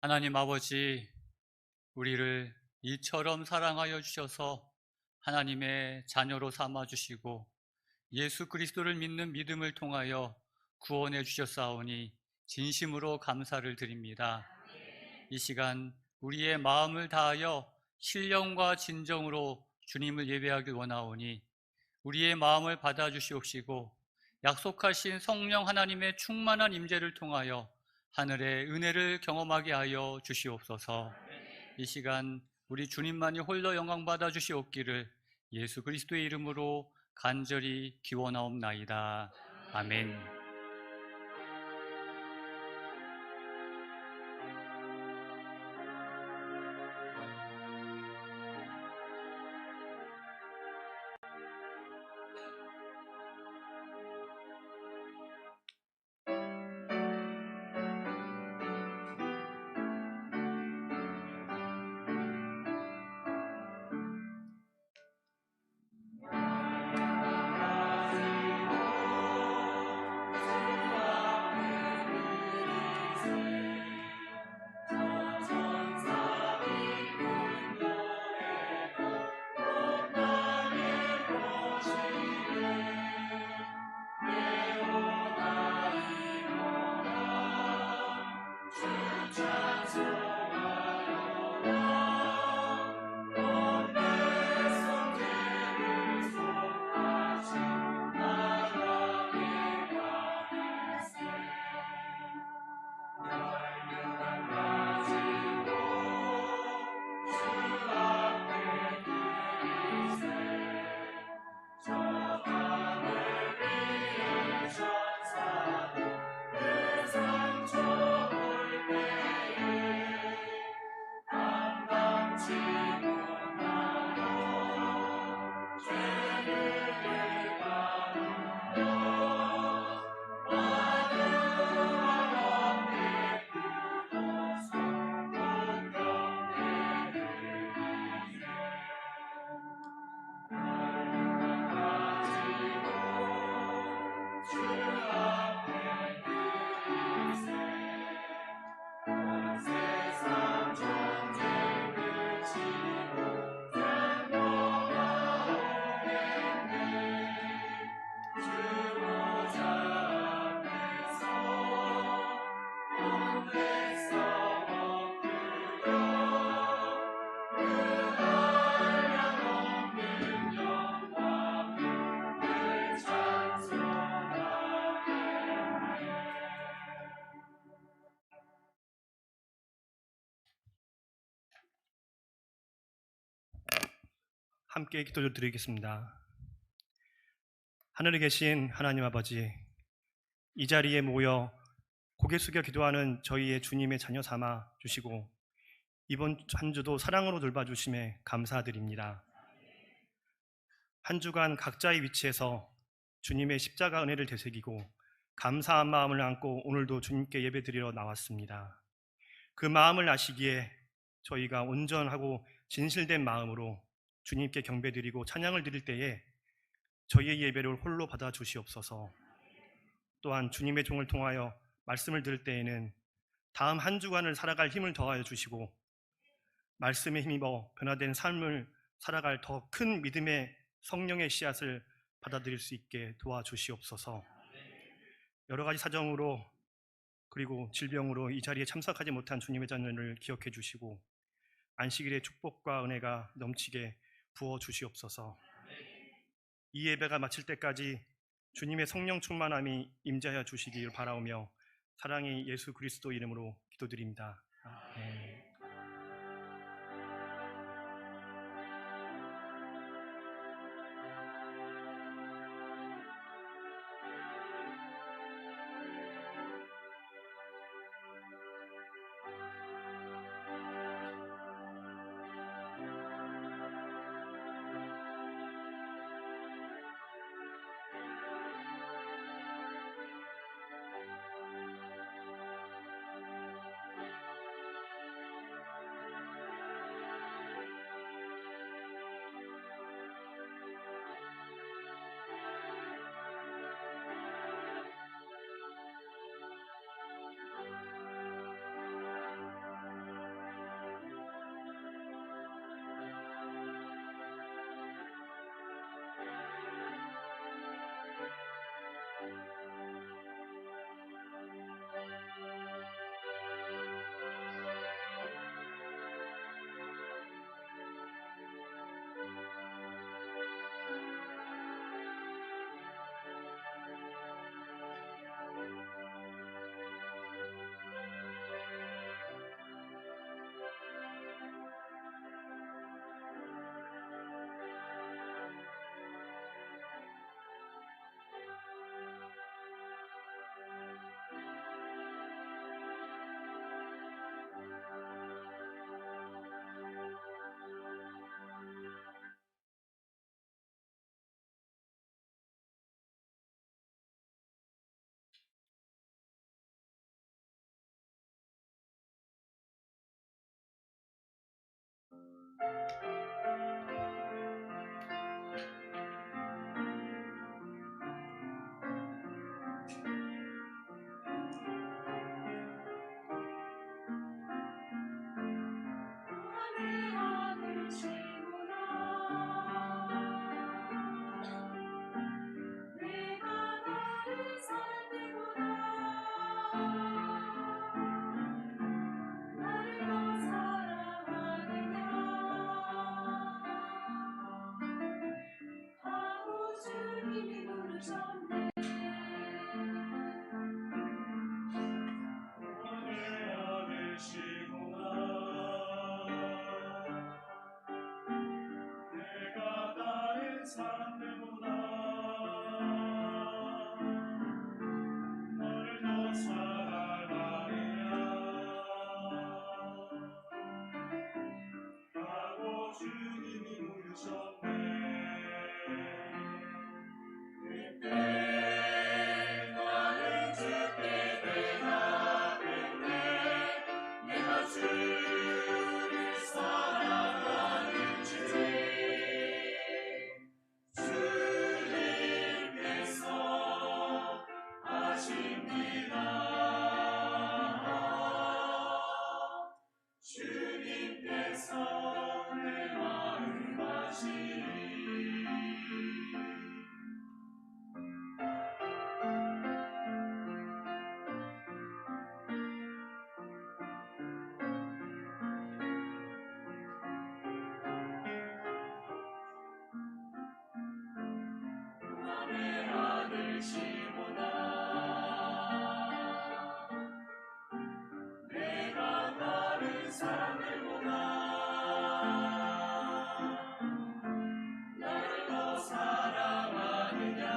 하나님 아버지, 우리를 이처럼 사랑하여 주셔서 하나님의 자녀로 삼아 주시고 예수 그리스도를 믿는 믿음을 통하여 구원해 주셨사오니 진심으로 감사를 드립니다. 이 시간 우리의 마음을 다하여 신령과 진정으로 주님을 예배하길 원하오니 우리의 마음을 받아주시옵시고 약속하신 성령 하나님의 충만한 임재를 통하여 하늘의 은혜를 경험하게 하여 주시옵소서. 이 시간 우리 주님만이 홀로 영광 받아 주시옵기를 예수 그리스도의 이름으로 간절히 기원하옵나이다. 아멘. 함께 기도를 드리겠습니다. 하늘에 계신 하나님 아버지, 이 자리에 모여 고개 숙여 기도하는 저희의 주님의 자녀 삼아 주시고 이번 한 주도 사랑으로 돌봐주심에 감사드립니다. 한 주간 각자의 위치에서 주님의 십자가 은혜를 되새기고 감사한 마음을 안고 오늘도 주님께 예배드리러 나왔습니다. 그 마음을 아시기에 저희가 온전하고 진실된 마음으로 주님께 경배드리고 찬양을 드릴 때에 저희의 예배를 홀로 받아 주시옵소서. 또한 주님의 종을 통하여 말씀을 들을 때에는 다음 한 주간을 살아갈 힘을 더하여 주시고 말씀에 힘입어 변화된 삶을 살아갈 더 큰 믿음의 성령의 씨앗을 받아들일 수 있게 도와주시옵소서. 여러 가지 사정으로 그리고 질병으로 이 자리에 참석하지 못한 주님의 자녀를 기억해 주시고 안식일의 축복과 은혜가 넘치게 부어 주시옵소서. 이 예배가 마칠 때까지 주님의 성령 충만함이 임재하여 주시길 바라오며 사랑의 예수 그리스도 이름으로 기도드립니다. 아멘. 주님께서 내 마음 아시리 남의 아들 시모나 내가 다른 사람을 보나 나를 더 사랑하느냐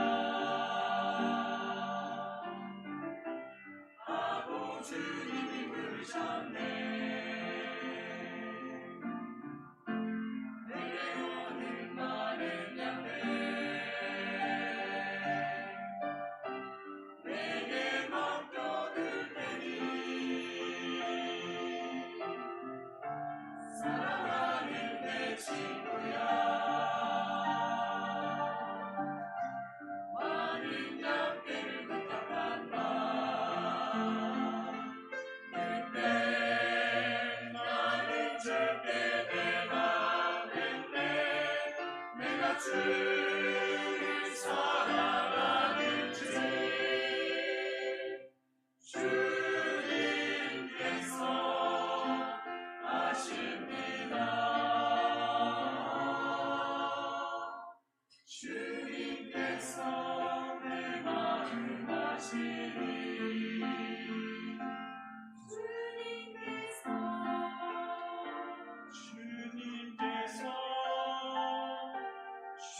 하고 주님이 물으셨네 내게 오는 많은 양들 내게 맡겨둘 테니 사랑하는 내 친구야 많은 양떼를 부탁한다 그때 나는 절대 내가 냈네 내가 주를 사랑하는지 주님께서 아십니다 주님께서 내 마음 아시리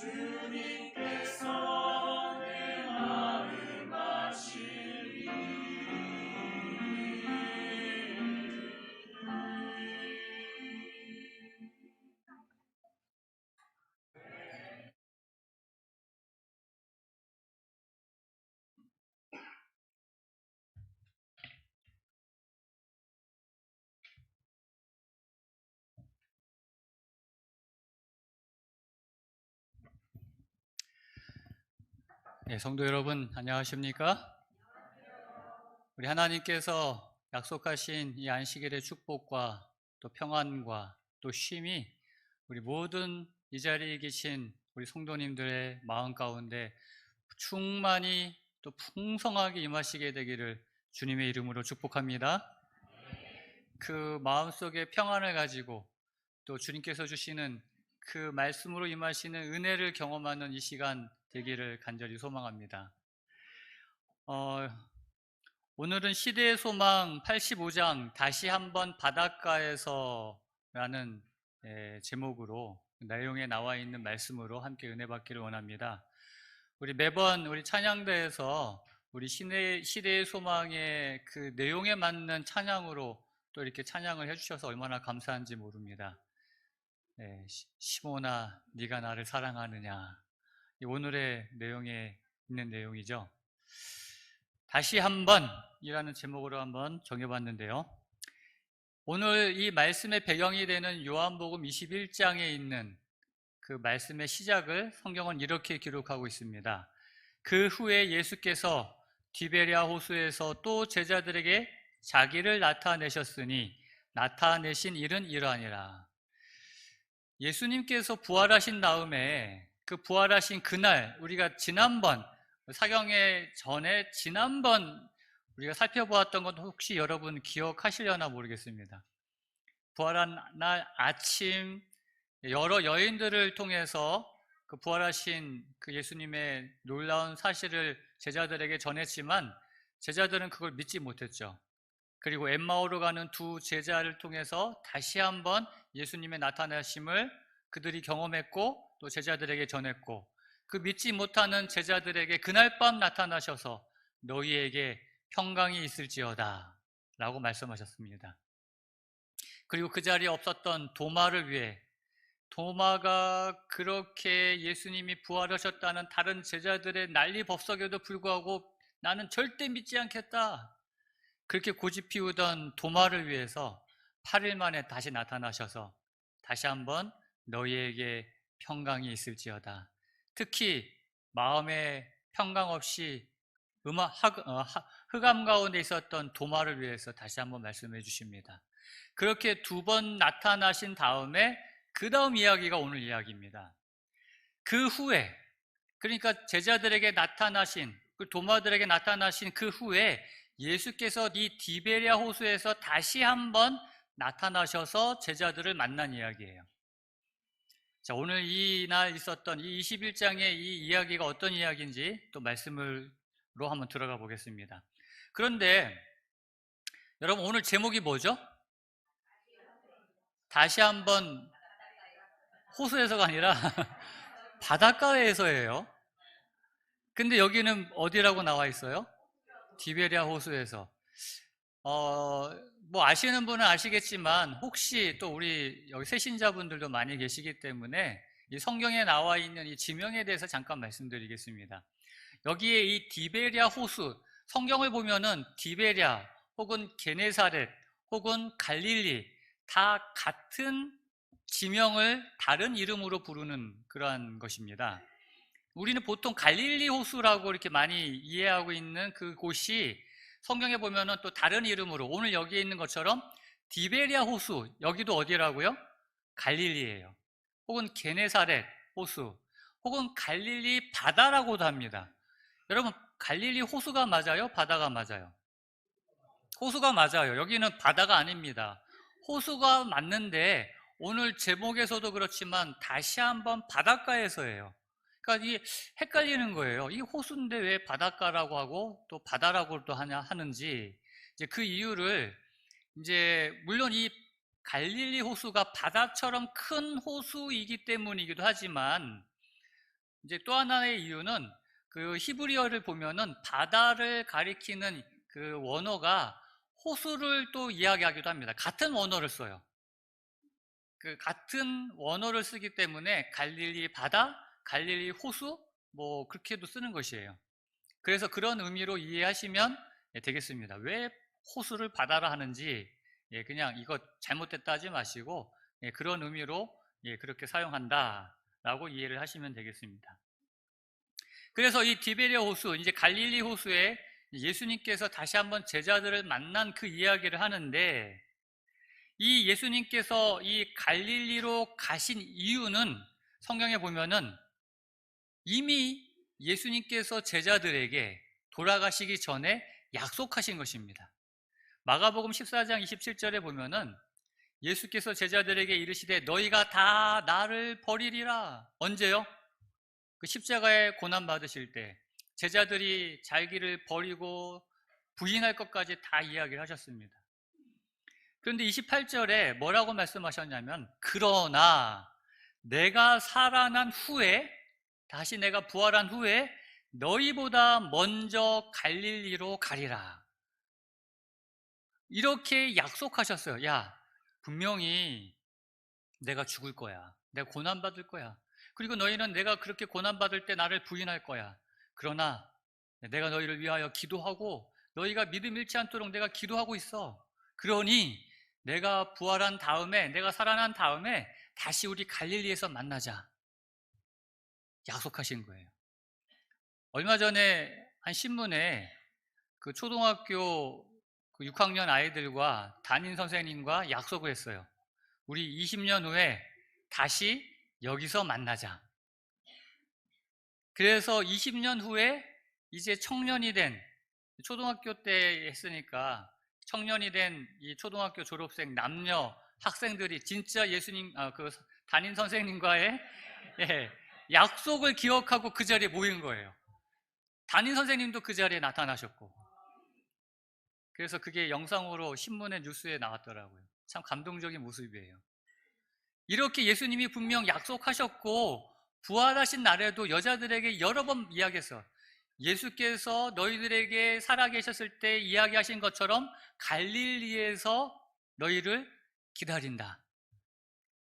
주님께서 내 마음 아시리 네, 성도 여러분 안녕하십니까? 우리 하나님께서 약속하신 이 안식일의 축복과 또 평안과 또 쉼이 우리 모든 이 자리에 계신 우리 성도님들의 마음 가운데 충만히 또 풍성하게 임하시게 되기를 주님의 이름으로 축복합니다. 그 마음속에 평안을 가지고 또 주님께서 주시는 그 말씀으로 임하시는 은혜를 경험하는 이 시간 되기를 간절히 소망합니다. 오늘은 시대의 소망 85장 다시 한번 바닷가에서 라는 제목으로 내용에 나와 있는 말씀으로 함께 은혜 받기를 원합니다. 우리 매번 우리 찬양대에서 우리 시대의 소망의 그 내용에 맞는 찬양으로 또 이렇게 찬양을 해주셔서 얼마나 감사한지 모릅니다. 시몬아 네가 나를 사랑하느냐 이 오늘의 내용에 있는 내용이죠. 다시 한번 이라는 제목으로 한번 정해봤는데요. 오늘 이 말씀의 배경이 되는 요한복음 21장에 있는 그 말씀의 시작을 성경은 이렇게 기록하고 있습니다. 그 후에 예수께서 디베랴 호수에서 또 제자들에게 자기를 나타내셨으니 나타내신 일은 이러하니라. 예수님께서 부활하신 다음에 그 부활하신 그날 우리가 지난번 사경회 전에 지난번 우리가 살펴보았던 것 혹시 여러분 기억하시려나 모르겠습니다. 부활한 날 아침 여러 여인들을 통해서 그 부활하신 그 예수님의 놀라운 사실을 제자들에게 전했지만 제자들은 그걸 믿지 못했죠. 그리고 엠마오로 가는 두 제자를 통해서 다시 한번 예수님의 나타나심을 그들이 경험했고 또 제자들에게 전했고 그 믿지 못하는 제자들에게 그날 밤 나타나셔서 너희에게 평강이 있을지어다 라고 말씀하셨습니다. 그리고 그 자리에 없었던 도마를 위해 도마가 그렇게 예수님이 부활하셨다는 다른 제자들의 난리법석에도 불구하고 나는 절대 믿지 않겠다 그렇게 고집 피우던 도마를 위해서 8일 만에 다시 나타나셔서 다시 한번 너희에게 평강이 있을지어다. 특히 마음에 평강 없이 흑암 가운데 있었던 도마를 위해서 다시 한번 말씀해 주십니다. 그렇게 2번 나타나신 다음에 그 다음 이야기가 오늘 이야기입니다. 그 후에, 그러니까 제자들에게 나타나신, 그 도마들에게 나타나신 그 후에 예수께서 이 디베랴 호수에서 다시 한번 나타나셔서 제자들을 만난 이야기예요. 자, 오늘 이날 있었던 이 21장의 이 이야기가 어떤 이야기인지 또 말씀으로 한번 들어가 보겠습니다. 그런데 여러분, 오늘 제목이 뭐죠? 다시 한번 호수에서가 아니라 바닷가에서예요. 근데 여기는 어디라고 나와 있어요? 디베랴 호수에서. 뭐 아시는 분은 아시겠지만 혹시 또 우리 여기 새신자분들도 많이 계시기 때문에 이 성경에 나와 있는 이 지명에 대해서 잠깐 말씀드리겠습니다. 여기에 이 디베랴 호수, 성경을 보면은 디베랴 혹은 게네사렛 혹은 갈릴리 다 같은 지명을 다른 이름으로 부르는 그러한 것입니다. 우리는 보통 갈릴리 호수라고 이렇게 많이 이해하고 있는 그 곳이 성경에 보면은 또 다른 이름으로 오늘 여기에 있는 것처럼 디베랴 호수, 여기도 어디라고요? 갈릴리예요. 혹은 게네사렛 호수, 혹은 갈릴리 바다라고도 합니다. 여러분, 갈릴리 호수가 맞아요? 바다가 맞아요? 호수가 맞아요. 여기는 바다가 아닙니다. 호수가 맞는데 오늘 제목에서도 그렇지만 다시 한번 바닷가에서예요. 그러니까 이 헷갈리는 거예요. 이 호수인데 왜 바닷가라고 하고 또 바다라고 또 하는지 이제 그 이유를 이제 물론 이 갈릴리 호수가 바다처럼 큰 호수이기 때문이기도 하지만 이제 또 하나의 이유는 그 히브리어를 보면은 바다를 가리키는 그 원어가 호수를 또 이야기하기도 합니다. 같은 원어를 써요. 그 같은 원어를 쓰기 때문에 갈릴리 바다, 갈릴리 호수 뭐 그렇게도 쓰는 것이에요. 그래서 그런 의미로 이해하시면 되겠습니다. 왜 호수를 바다라 하는지 그냥 이거 잘못됐다 하지 마시고 그런 의미로 그렇게 사용한다라고 이해를 하시면 되겠습니다. 그래서 이 디베랴 호수, 이제 갈릴리 호수에 예수님께서 다시 한번 제자들을 만난 그 이야기를 하는데 이 예수님께서 이 갈릴리로 가신 이유는 성경에 보면은 이미 예수님께서 제자들에게 돌아가시기 전에 약속하신 것입니다. 마가복음 14장 27절에 보면은 예수께서 제자들에게 이르시되 너희가 다 나를 버리리라. 언제요? 그 십자가에 고난 받으실 때 제자들이 자기를 버리고 부인할 것까지 다 이야기를 하셨습니다. 그런데 28절에 뭐라고 말씀하셨냐면 그러나 내가 살아난 후에 다시 내가 부활한 후에 너희보다 먼저 갈릴리로 가리라. 이렇게 약속하셨어요. 야, 분명히 내가 죽을 거야. 내가 고난받을 거야. 그리고 너희는 내가 그렇게 고난받을 때 나를 부인할 거야. 그러나 내가 너희를 위하여 기도하고 너희가 믿음 잃지 않도록 내가 기도하고 있어. 그러니 내가 부활한 다음에, 내가 살아난 다음에 다시 우리 갈릴리에서 만나자. 약속하신 거예요. 얼마 전에 한 신문에 그 초등학교 6학년 아이들과 담임 선생님과 약속을 했어요. 우리 20년 후에 다시 여기서 만나자. 그래서 20년 후에 이제 청년이 된 초등학교 때 했으니까 청년이 된 이 초등학교 졸업생 남녀 학생들이 진짜 예수님 그 담임 선생님과의 약속을 기억하고 그 자리에 모인 거예요. 담임 선생님도 그 자리에 나타나셨고 그래서 그게 영상으로 신문에 뉴스에 나왔더라고요. 참 감동적인 모습이에요. 이렇게 예수님이 분명 약속하셨고 부활하신 날에도 여자들에게 여러 번 이야기했어요. 예수께서 너희들에게 살아계셨을 때 이야기하신 것처럼 갈릴리에서 너희를 기다린다.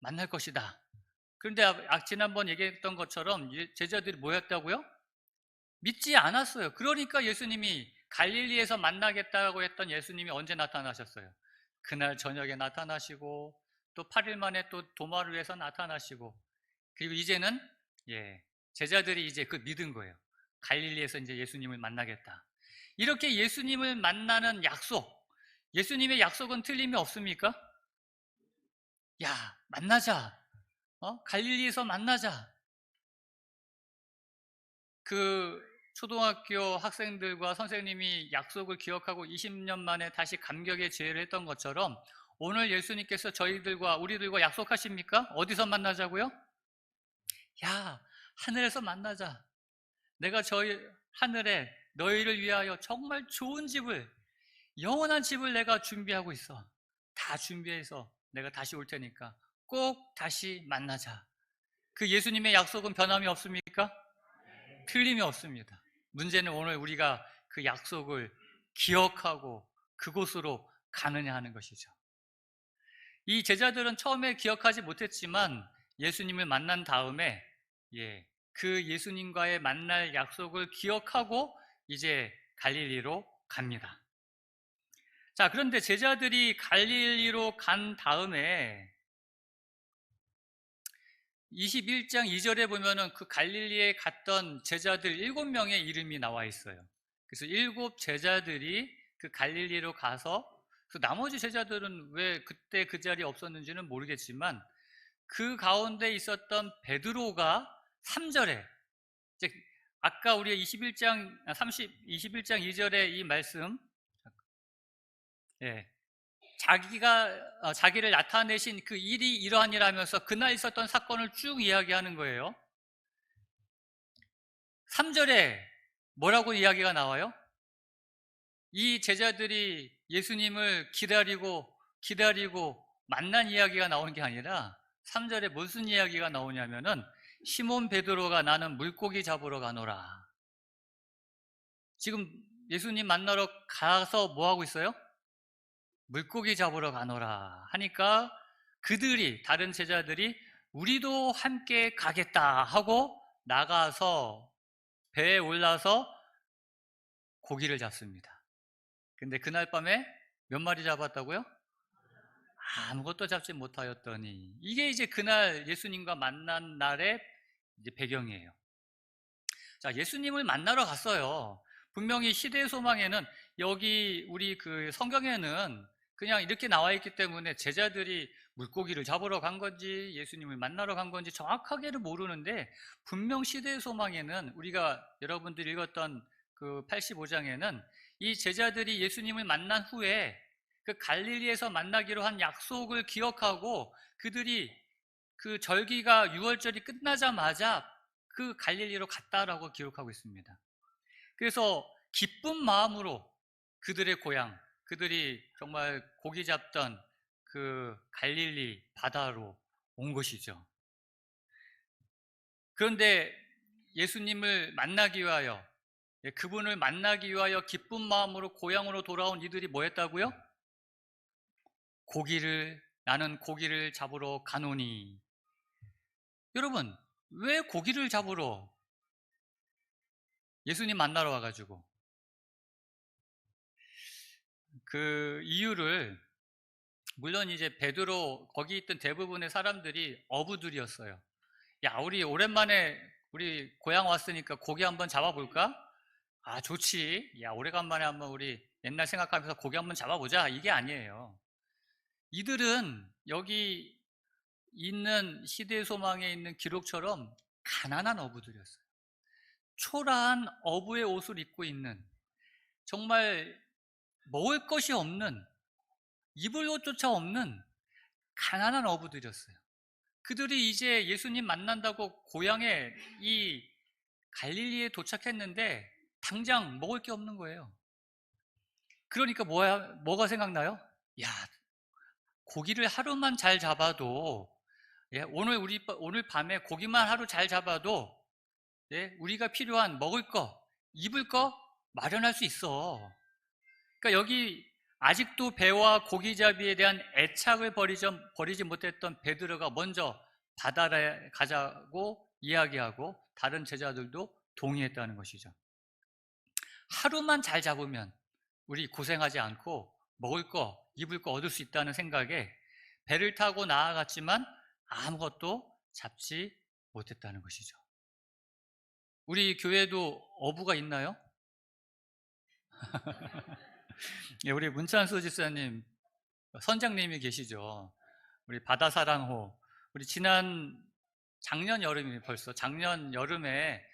만날 것이다. 그런데 지난번 얘기했던 것처럼 제자들이 뭐였다고요? 믿지 않았어요. 그러니까 예수님이 갈릴리에서 만나겠다고 했던 예수님이 언제 나타나셨어요? 그날 저녁에 나타나시고 또 8일 만에 또 도마를 위해서 나타나시고 그리고 이제는 제자들이 이제 그 믿은 거예요. 갈릴리에서 이제 예수님을 만나겠다. 이렇게 예수님을 만나는 약속, 예수님의 약속은 틀림이 없습니까? 야, 만나자. 갈릴리에서 만나자. 그 초등학교 학생들과 선생님이 약속을 기억하고 20년 만에 다시 감격의 제의를 했던 것처럼 오늘 예수님께서 우리들과 약속하십니까? 어디서 만나자고요? 야, 하늘에서 만나자. 내가 저희 하늘에 너희를 위하여 정말 좋은 집을, 영원한 집을 내가 준비하고 있어. 다 준비해서 내가 다시 올 테니까 꼭 다시 만나자. 그 예수님의 약속은 변함이 없습니까? 틀림이 없습니다. 문제는 오늘 우리가 그 약속을 기억하고 그곳으로 가느냐 하는 것이죠. 이 제자들은 처음에 기억하지 못했지만 예수님을 만난 다음에 그 예수님과의 만날 약속을 기억하고 이제 갈릴리로 갑니다. 자, 그런데 제자들이 갈릴리로 간 다음에 21장 2절에 보면은 그 갈릴리에 갔던 제자들 7명의 이름이 나와 있어요. 그래서 7 제자들이 그 갈릴리로 가서 그 나머지 제자들은 왜 그때 그 자리에 없었는지는 모르겠지만 그 가운데 있었던 베드로가 3절에 이제 아까 우리가 21장 2절에 이 말씀 자기를 나타내신 그 일이 이러하니라면서 그날 있었던 사건을 쭉 이야기하는 거예요. 3절에 뭐라고 이야기가 나와요? 이 제자들이 예수님을 기다리고 만난 이야기가 나오는 게 아니라 3절에 무슨 이야기가 나오냐면은 시몬 베드로가 나는 물고기 잡으러 가노라. 지금 예수님 만나러 가서 뭐 하고 있어요? 물고기 잡으러 가노라 하니까 다른 제자들이 우리도 함께 가겠다 하고 나가서 배에 올라서 고기를 잡습니다. 근데 그날 밤에 몇 마리 잡았다고요? 아무것도 잡지 못하였더니 이게 이제 그날 예수님과 만난 날의 이제 배경이에요. 자, 예수님을 만나러 갔어요. 분명히 시대의 소망에는 여기 우리 그 성경에는 그냥 이렇게 나와 있기 때문에 제자들이 물고기를 잡으러 간 건지 예수님을 만나러 간 건지 정확하게는 모르는데 분명 시대의 소망에는 우리가 여러분들이 읽었던 그 85장에는 이 제자들이 예수님을 만난 후에 그 갈릴리에서 만나기로 한 약속을 기억하고 그들이 그 절기가 6월절이 끝나자마자 그 갈릴리로 갔다라고 기록하고 있습니다. 그래서 기쁜 마음으로 그들의 고향, 그들이 정말 고기 잡던 그 갈릴리 바다로 온 것이죠. 그런데 예수님을 만나기 위하여, 그분을 만나기 위하여 기쁜 마음으로 고향으로 돌아온 이들이 뭐 했다고요? 나는 고기를 잡으러 가노니. 여러분, 왜 고기를 잡으러 예수님 만나러 와가지고 그 이유를 물론 이제 베드로 거기 있던 대부분의 사람들이 어부들이었어요. 야, 우리 오랜만에 우리 고향 왔으니까 고기 한번 잡아볼까? 아, 좋지. 야, 오래간만에 한번 우리 옛날 생각하면서 고기 한번 잡아보자. 이게 아니에요. 이들은 여기 있는 시대 소망에 있는 기록처럼 가난한 어부들이었어요. 초라한 어부의 옷을 입고 있는 정말 먹을 것이 없는 입을 옷조차 없는 가난한 어부들이었어요. 그들이 이제 예수님 만난다고 고향에 이 갈릴리에 도착했는데 당장 먹을 게 없는 거예요. 그러니까 뭐가 생각나요? 야, 고기를 하루만 잘 잡아도 오늘 밤에 고기만 하루 잘 잡아도 우리가 필요한 먹을 거, 입을 거 마련할 수 있어. 그러니까 여기 아직도 배와 고기잡이에 대한 애착을 버리지 못했던 베드로가 먼저 바다에 가자고 이야기하고 다른 제자들도 동의했다는 것이죠. 하루만 잘 잡으면 우리 고생하지 않고 먹을 거, 입을 거 얻을 수 있다는 생각에 배를 타고 나아갔지만 아무것도 잡지 못했다는 것이죠. 우리 교회도 어부가 있나요? 우리 문찬수 집사님, 선장님이 계시죠. 우리 바다사랑호, 우리 작년 여름이 벌써 작년 여름에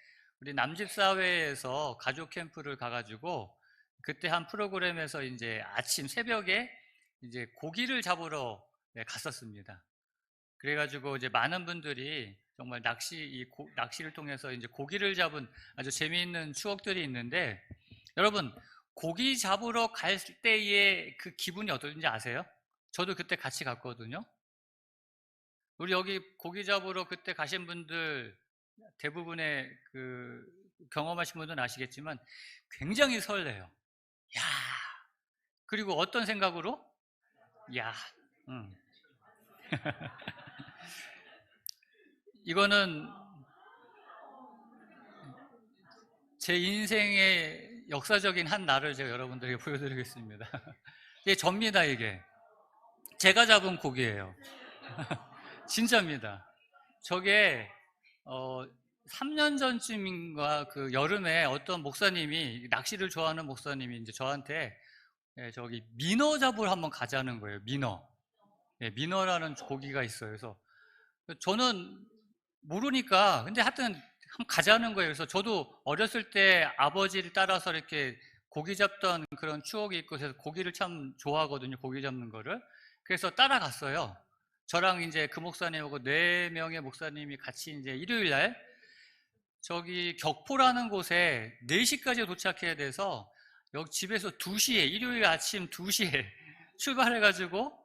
우리 남집사회에서 가족 캠프를 가가지고 그때 한 프로그램에서 이제 아침 새벽에 이제 고기를 잡으러 갔었습니다. 그래가지고 이제 많은 분들이 정말 낚시를 통해서 이제 고기를 잡은 아주 재미있는 추억들이 있는데, 여러분, 고기 잡으러 갈 때의 그 기분이 어떤지 아세요? 저도 그때 같이 갔거든요. 우리 여기 고기 잡으러 그때 가신 분들 대부분의 그 경험하신 분들은 아시겠지만 굉장히 설레요. 야, 그리고 어떤 생각으로? 야, 음. 이거는 제 인생의 역사적인 한 날을 제가 여러분들에게 보여드리겠습니다. 이게 접니다, 이게. 제가 잡은 고기예요. 진짜입니다. 저게 3년 전쯤인가 그 여름에 어떤 목사님이, 낚시를 좋아하는 목사님이 이제 저한테 저기 민어 잡으러 한번 가자는 거예요. 민어. 민어라는 고기가 있어요. 그래서 저는 모르니까, 근데 하여튼 한번 가자는 거예요. 그래서 저도 어렸을 때 아버지를 따라서 이렇게 고기 잡던 그런 추억이 있고, 그래서 고기를 참 좋아하거든요. 고기 잡는 거를. 그래서 따라갔어요. 저랑 이제 그 목사님하고 4명의 목사님이 같이 이제 일요일 날 저기 격포라는 곳에 4시까지 도착해야 돼서 여기 집에서 2시에, 일요일 아침 2시에 출발해가지고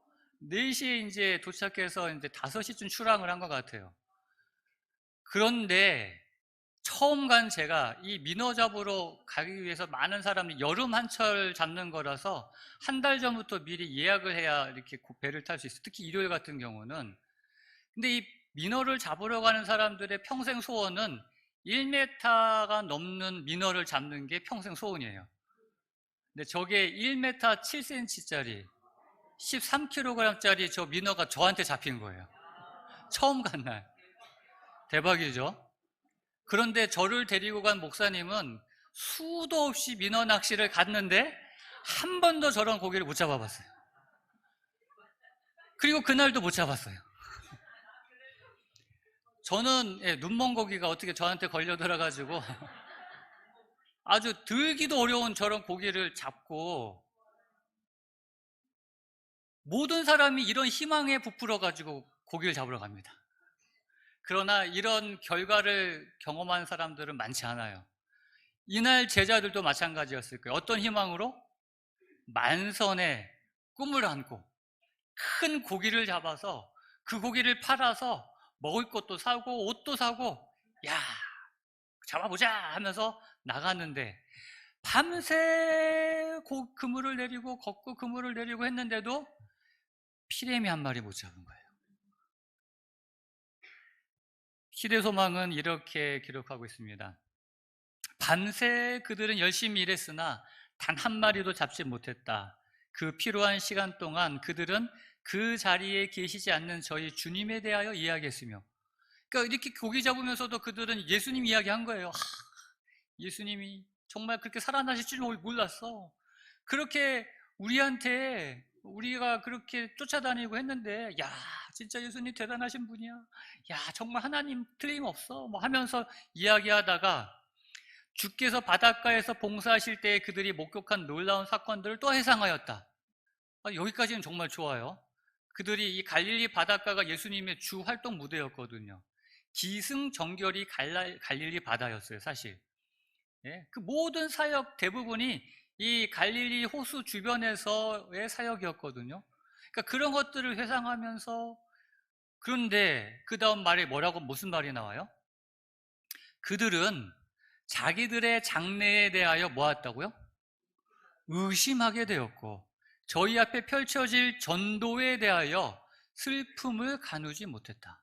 4시에 이제 도착해서 이제 5시쯤 출항을 한 것 같아요. 그런데 처음 간 제가 이 민어 잡으러 가기 위해서 많은 사람이 여름 한철 잡는 거라서 한 달 전부터 미리 예약을 해야 이렇게 배를 탈 수 있어요. 특히 일요일 같은 경우는. 근데 이 민어를 잡으러 가는 사람들의 평생 소원은 1m가 넘는 민어를 잡는 게 평생 소원이에요. 근데 저게 1m 7cm짜리 13kg짜리 저 민어가 저한테 잡힌 거예요. 처음 간 날. 대박이죠? 그런데 저를 데리고 간 목사님은 수도 없이 민어 낚시를 갔는데 한 번도 저런 고기를 못 잡아봤어요. 그리고 그날도 못 잡았어요. 저는 눈먼 고기가 어떻게 저한테 걸려들어가지고 아주 들기도 어려운 저런 고기를 잡고, 모든 사람이 이런 희망에 부풀어가지고 고기를 잡으러 갑니다. 그러나 이런 결과를 경험한 사람들은 많지 않아요. 이날 제자들도 마찬가지였을 거예요. 어떤 희망으로? 만선의 꿈을 안고 큰 고기를 잡아서 그 고기를 팔아서 먹을 것도 사고 옷도 사고, 야, 잡아보자 하면서 나갔는데 밤새 그물을 내리고 걷고 그물을 내리고 했는데도 피레미 한 마리 못 잡은 거예요. 시대소망은 이렇게 기록하고 있습니다. 밤새 그들은 열심히 일했으나 단 한 마리도 잡지 못했다. 그 필요한 시간 동안 그들은 그 자리에 계시지 않는 저희 주님에 대하여 이야기했으며, 그러니까 이렇게 고기 잡으면서도 그들은 예수님 이야기한 거예요. 예수님이 정말 그렇게 살아나실 줄 몰랐어. 그렇게 우리가 그렇게 쫓아다니고 했는데, 야, 진짜 예수님 대단하신 분이야. 야, 정말 하나님 틀림없어. 뭐 하면서 이야기하다가 주께서 바닷가에서 봉사하실 때 그들이 목격한 놀라운 사건들을 또 회상하였다. 여기까지는 정말 좋아요. 그들이 이 갈릴리 바닷가가 예수님의 주 활동 무대였거든요. 기승전결이 갈릴리 바다였어요, 사실. 예? 그 모든 사역 대부분이 이 갈릴리 호수 주변에서의 사역이었거든요. 그러니까 그런 것들을 회상하면서, 그런데 그 다음 말에 무슨 말이 나와요? 그들은 자기들의 장래에 대하여 뭐했다고요? 의심하게 되었고 저희 앞에 펼쳐질 전도에 대하여 슬픔을 가누지 못했다.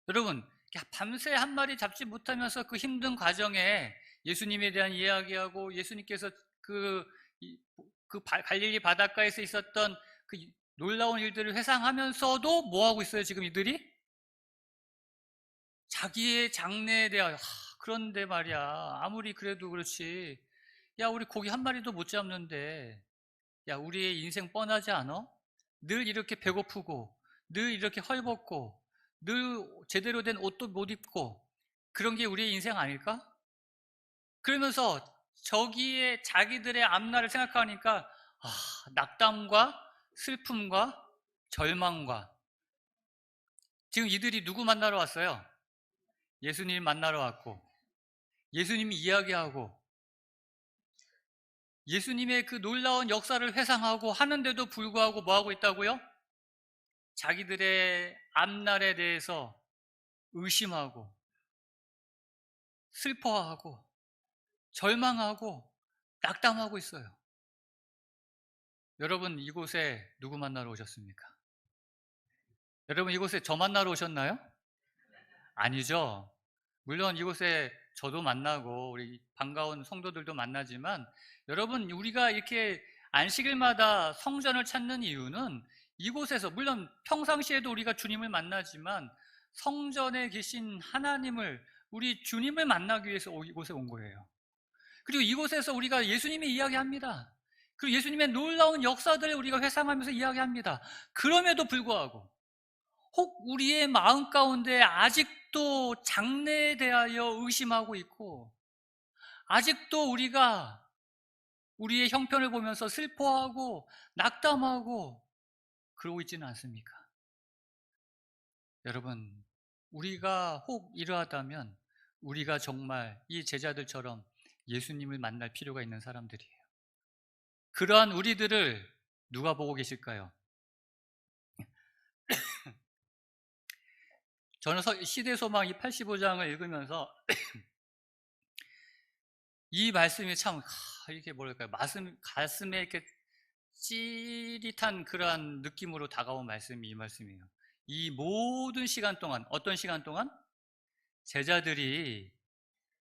여러분, 밤새 한 마리 잡지 못하면서 그 힘든 과정에 예수님에 대한 이야기하고 예수님께서 갈릴리 바닷가에서 있었던 그 놀라운 일들을 회상하면서도 뭐 하고 있어요, 지금 이들이? 자기의 장래에 대하여, 그런데 말이야, 아무리 그래도 그렇지, 야, 우리 고기 한 마리도 못 잡는데, 야, 우리의 인생 뻔하지 않아? 늘 이렇게 배고프고 늘 이렇게 헐벗고 늘 제대로 된 옷도 못 입고 그런 게 우리의 인생 아닐까? 그러면서 저기에 자기들의 앞날을 생각하니까 낙담과 슬픔과 절망과 지금 이들이 누구 만나러 왔어요? 예수님 만나러 왔고 예수님이 이야기하고 예수님의 그 놀라운 역사를 회상하고 하는데도 불구하고 뭐 하고 있다고요? 자기들의 앞날에 대해서 의심하고 슬퍼하고 절망하고 낙담하고 있어요. 여러분 이곳에 누구 만나러 오셨습니까? 여러분 이곳에 저 만나러 오셨나요? 아니죠. 물론 이곳에 저도 만나고 우리 반가운 성도들도 만나지만 여러분 우리가 이렇게 안식일마다 성전을 찾는 이유는 이곳에서 물론 평상시에도 우리가 주님을 만나지만 성전에 계신 하나님을 우리 주님을 만나기 위해서 이곳에 온 거예요. 그리고 이곳에서 우리가 예수님의 이야기합니다. 그리고 예수님의 놀라운 역사들을 우리가 회상하면서 이야기합니다. 그럼에도 불구하고 혹 우리의 마음 가운데 아직도 장래에 대하여 의심하고 있고 아직도 우리가 우리의 형편을 보면서 슬퍼하고 낙담하고 그러고 있지는 않습니까? 여러분 우리가 혹 이러하다면 우리가 정말 이 제자들처럼 예수님을 만날 필요가 있는 사람들이에요. 그러한 우리들을 누가 보고 계실까요? 저는 시대소망 이 85장을 읽으면서 이 말씀이 참 이렇게 뭐랄까요, 가슴에 이렇게 찌릿한 그러한 느낌으로 다가온 말씀이 이 말씀이에요. 이 모든 시간 동안, 어떤 시간 동안? 제자들이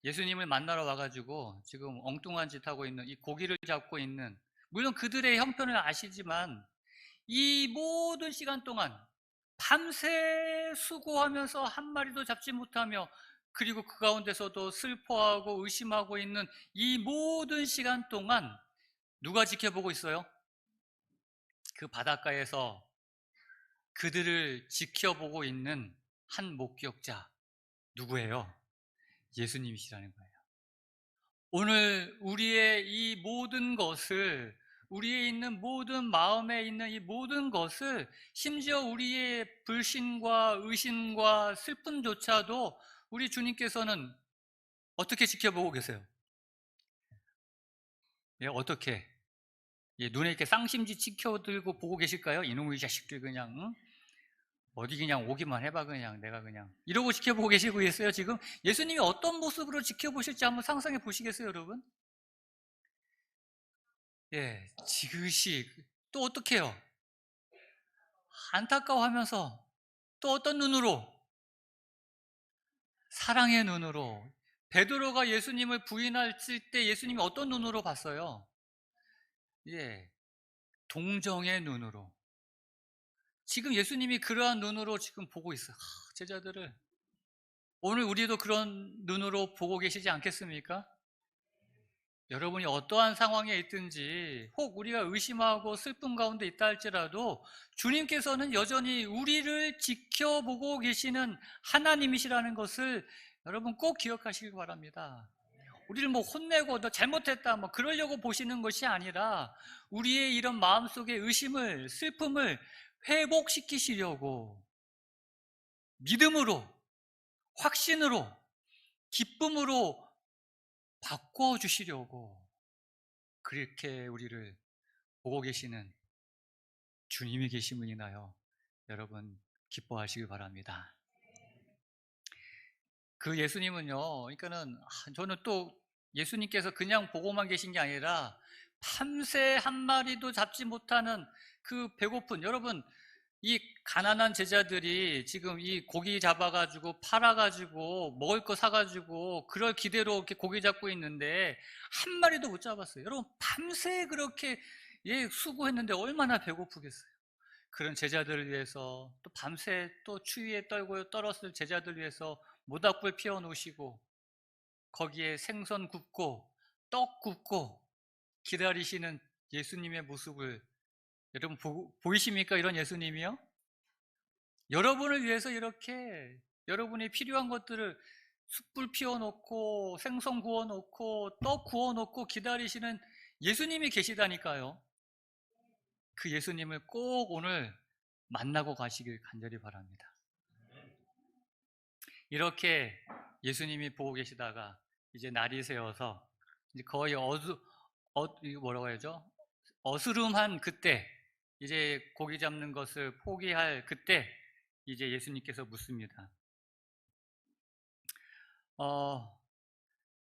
예수님을 만나러 와가지고 지금 엉뚱한 짓 하고 있는 이 고기를 잡고 있는, 물론 그들의 형편을 아시지만 이 모든 시간 동안 밤새 수고하면서 한 마리도 잡지 못하며 그리고 그 가운데서도 슬퍼하고 의심하고 있는 이 모든 시간 동안 누가 지켜보고 있어요? 그 바닷가에서 그들을 지켜보고 있는 한 목격자 누구예요? 예수님이시라는 거예요. 오늘 우리의 이 모든 것을, 우리의 있는 모든 마음에 있는 이 모든 것을, 심지어 우리의 불신과 의심과 슬픔조차도 우리 주님께서는 어떻게 지켜보고 계세요? 예, 어떻게? 예, 눈에 이렇게 쌍심지 치켜들고 보고 계실까요? 이놈의 자식들 그냥 응? 어디 그냥 오기만 해봐 그냥 내가 그냥 이러고 지켜보고 계시고 계세요 지금? 예수님이 어떤 모습으로 지켜보실지 한번 상상해 보시겠어요 여러분? 예, 지그시 또 어떻게 해요? 안타까워하면서 또 어떤 눈으로? 사랑의 눈으로. 베드로가 예수님을 부인할 때 예수님이 어떤 눈으로 봤어요? 예, 동정의 눈으로. 지금 예수님이 그러한 눈으로 지금 보고 있어요. 제자들을. 오늘 우리도 그런 눈으로 보고 계시지 않겠습니까? 여러분이 어떠한 상황에 있든지 혹 우리가 의심하고 슬픔 가운데 있다 할지라도 주님께서는 여전히 우리를 지켜보고 계시는 하나님이시라는 것을 여러분 꼭 기억하시길 바랍니다. 우리를 뭐 혼내고 너 잘못했다 뭐 그러려고 보시는 것이 아니라 우리의 이런 마음속의 의심을, 슬픔을 회복시키시려고 믿음으로, 확신으로, 기쁨으로 바꿔주시려고 그렇게 우리를 보고 계시는 주님이 계심을 인하여 여러분 기뻐하시길 바랍니다. 그 예수님은요, 그러니까는 저는 또 예수님께서 그냥 보고만 계신 게 아니라 밤새 한 마리도 잡지 못하는 그 배고픈, 여러분 이 가난한 제자들이 지금 이 고기 잡아가지고 팔아가지고 먹을 거 사가지고 그럴 기대로 이렇게 고기 잡고 있는데 한 마리도 못 잡았어요. 여러분 밤새 그렇게 수고했는데 얼마나 배고프겠어요. 그런 제자들을 위해서 또 밤새 또 추위에 떨고 떨었을 제자들을 위해서 모닥불 피워 놓으시고 거기에 생선 굽고 떡 굽고 기다리시는 예수님의 모습을 여러분 보이십니까? 이런 예수님이요? 여러분을 위해서 이렇게 여러분이 필요한 것들을 숯불 피워놓고 생선 구워놓고 떡 구워놓고 기다리시는 예수님이 계시다니까요. 그 예수님을 꼭 오늘 만나고 가시길 간절히 바랍니다. 이렇게 예수님이 보고 계시다가 이제 날이 새어서 이제 거의 이거 뭐라고 해야죠? 어스름한 그때, 이제 고기 잡는 것을 포기할 그때 이제 예수님께서 묻습니다.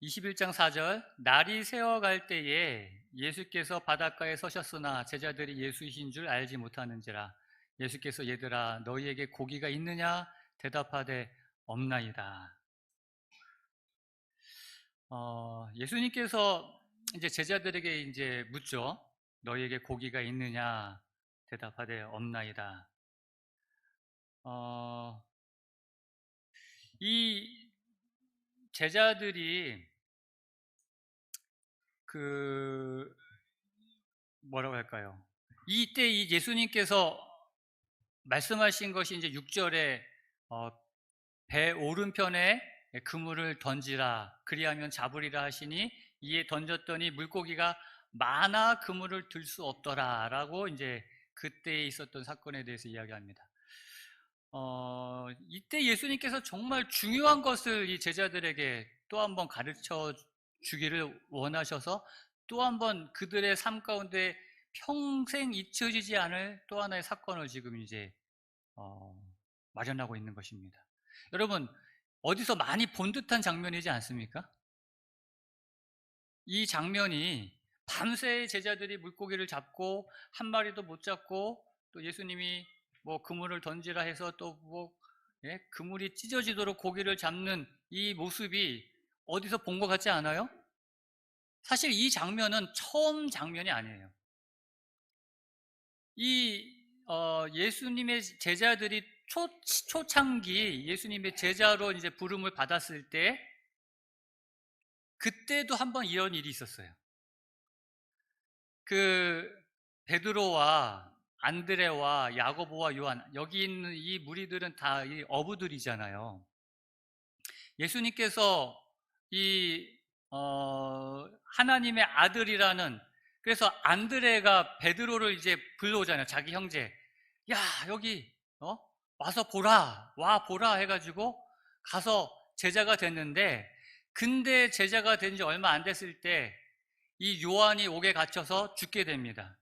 21장 4절, 날이 새어갈 때에 예수께서 바닷가에 서셨으나 제자들이 예수이신 줄 알지 못하는지라. 예수께서 얘들아 너희에게 고기가 있느냐 대답하되 없나이다. 예수님께서 이제 제자들에게 이제 묻죠. 너희에게 고기가 있느냐 대답하되 없나이다. 이 제자들이 뭐라고 할까요? 이때 이 예수님께서 말씀하신 것이 이제 6절에 배 오른편에 그물을 던지라 그리하면 잡으리라 하시니 이에 던졌더니 물고기가 많아 그물을 들 수 없더라라고 이제 그때 있었던 사건에 대해서 이야기합니다. 이때 예수님께서 정말 중요한 것을 이 제자들에게 또 한 번 가르쳐 주기를 원하셔서 또 한 번 그들의 삶 가운데 평생 잊혀지지 않을 또 하나의 사건을 지금 이제 마련하고 있는 것입니다. 여러분, 어디서 많이 본 듯한 장면이지 않습니까? 이 장면이 밤새 제자들이 물고기를 잡고 한 마리도 못 잡고 또 예수님이 뭐 그물을 던지라 해서 또 그물이 찢어지도록 고기를 잡는 이 모습이 어디서 본 것 같지 않아요? 사실 이 장면은 처음 장면이 아니에요. 예수님의 제자들이 초창기 예수님의 제자로 이제 부름을 받았을 때 그때도 한번 이런 일이 있었어요. 베드로와 안드레와 야고보와 요한, 여기 있는 이 무리들은 다 이 어부들이잖아요. 예수님께서 하나님의 아들이라는, 그래서 안드레가 베드로를 이제 불러오잖아요. 자기 형제. 야, 여기 와서 보라, 와 보라 해가지고 가서 제자가 됐는데, 근데 제자가 된 지 얼마 안 됐을 때 이 요한이 옥에 갇혀서 죽게 됩니다.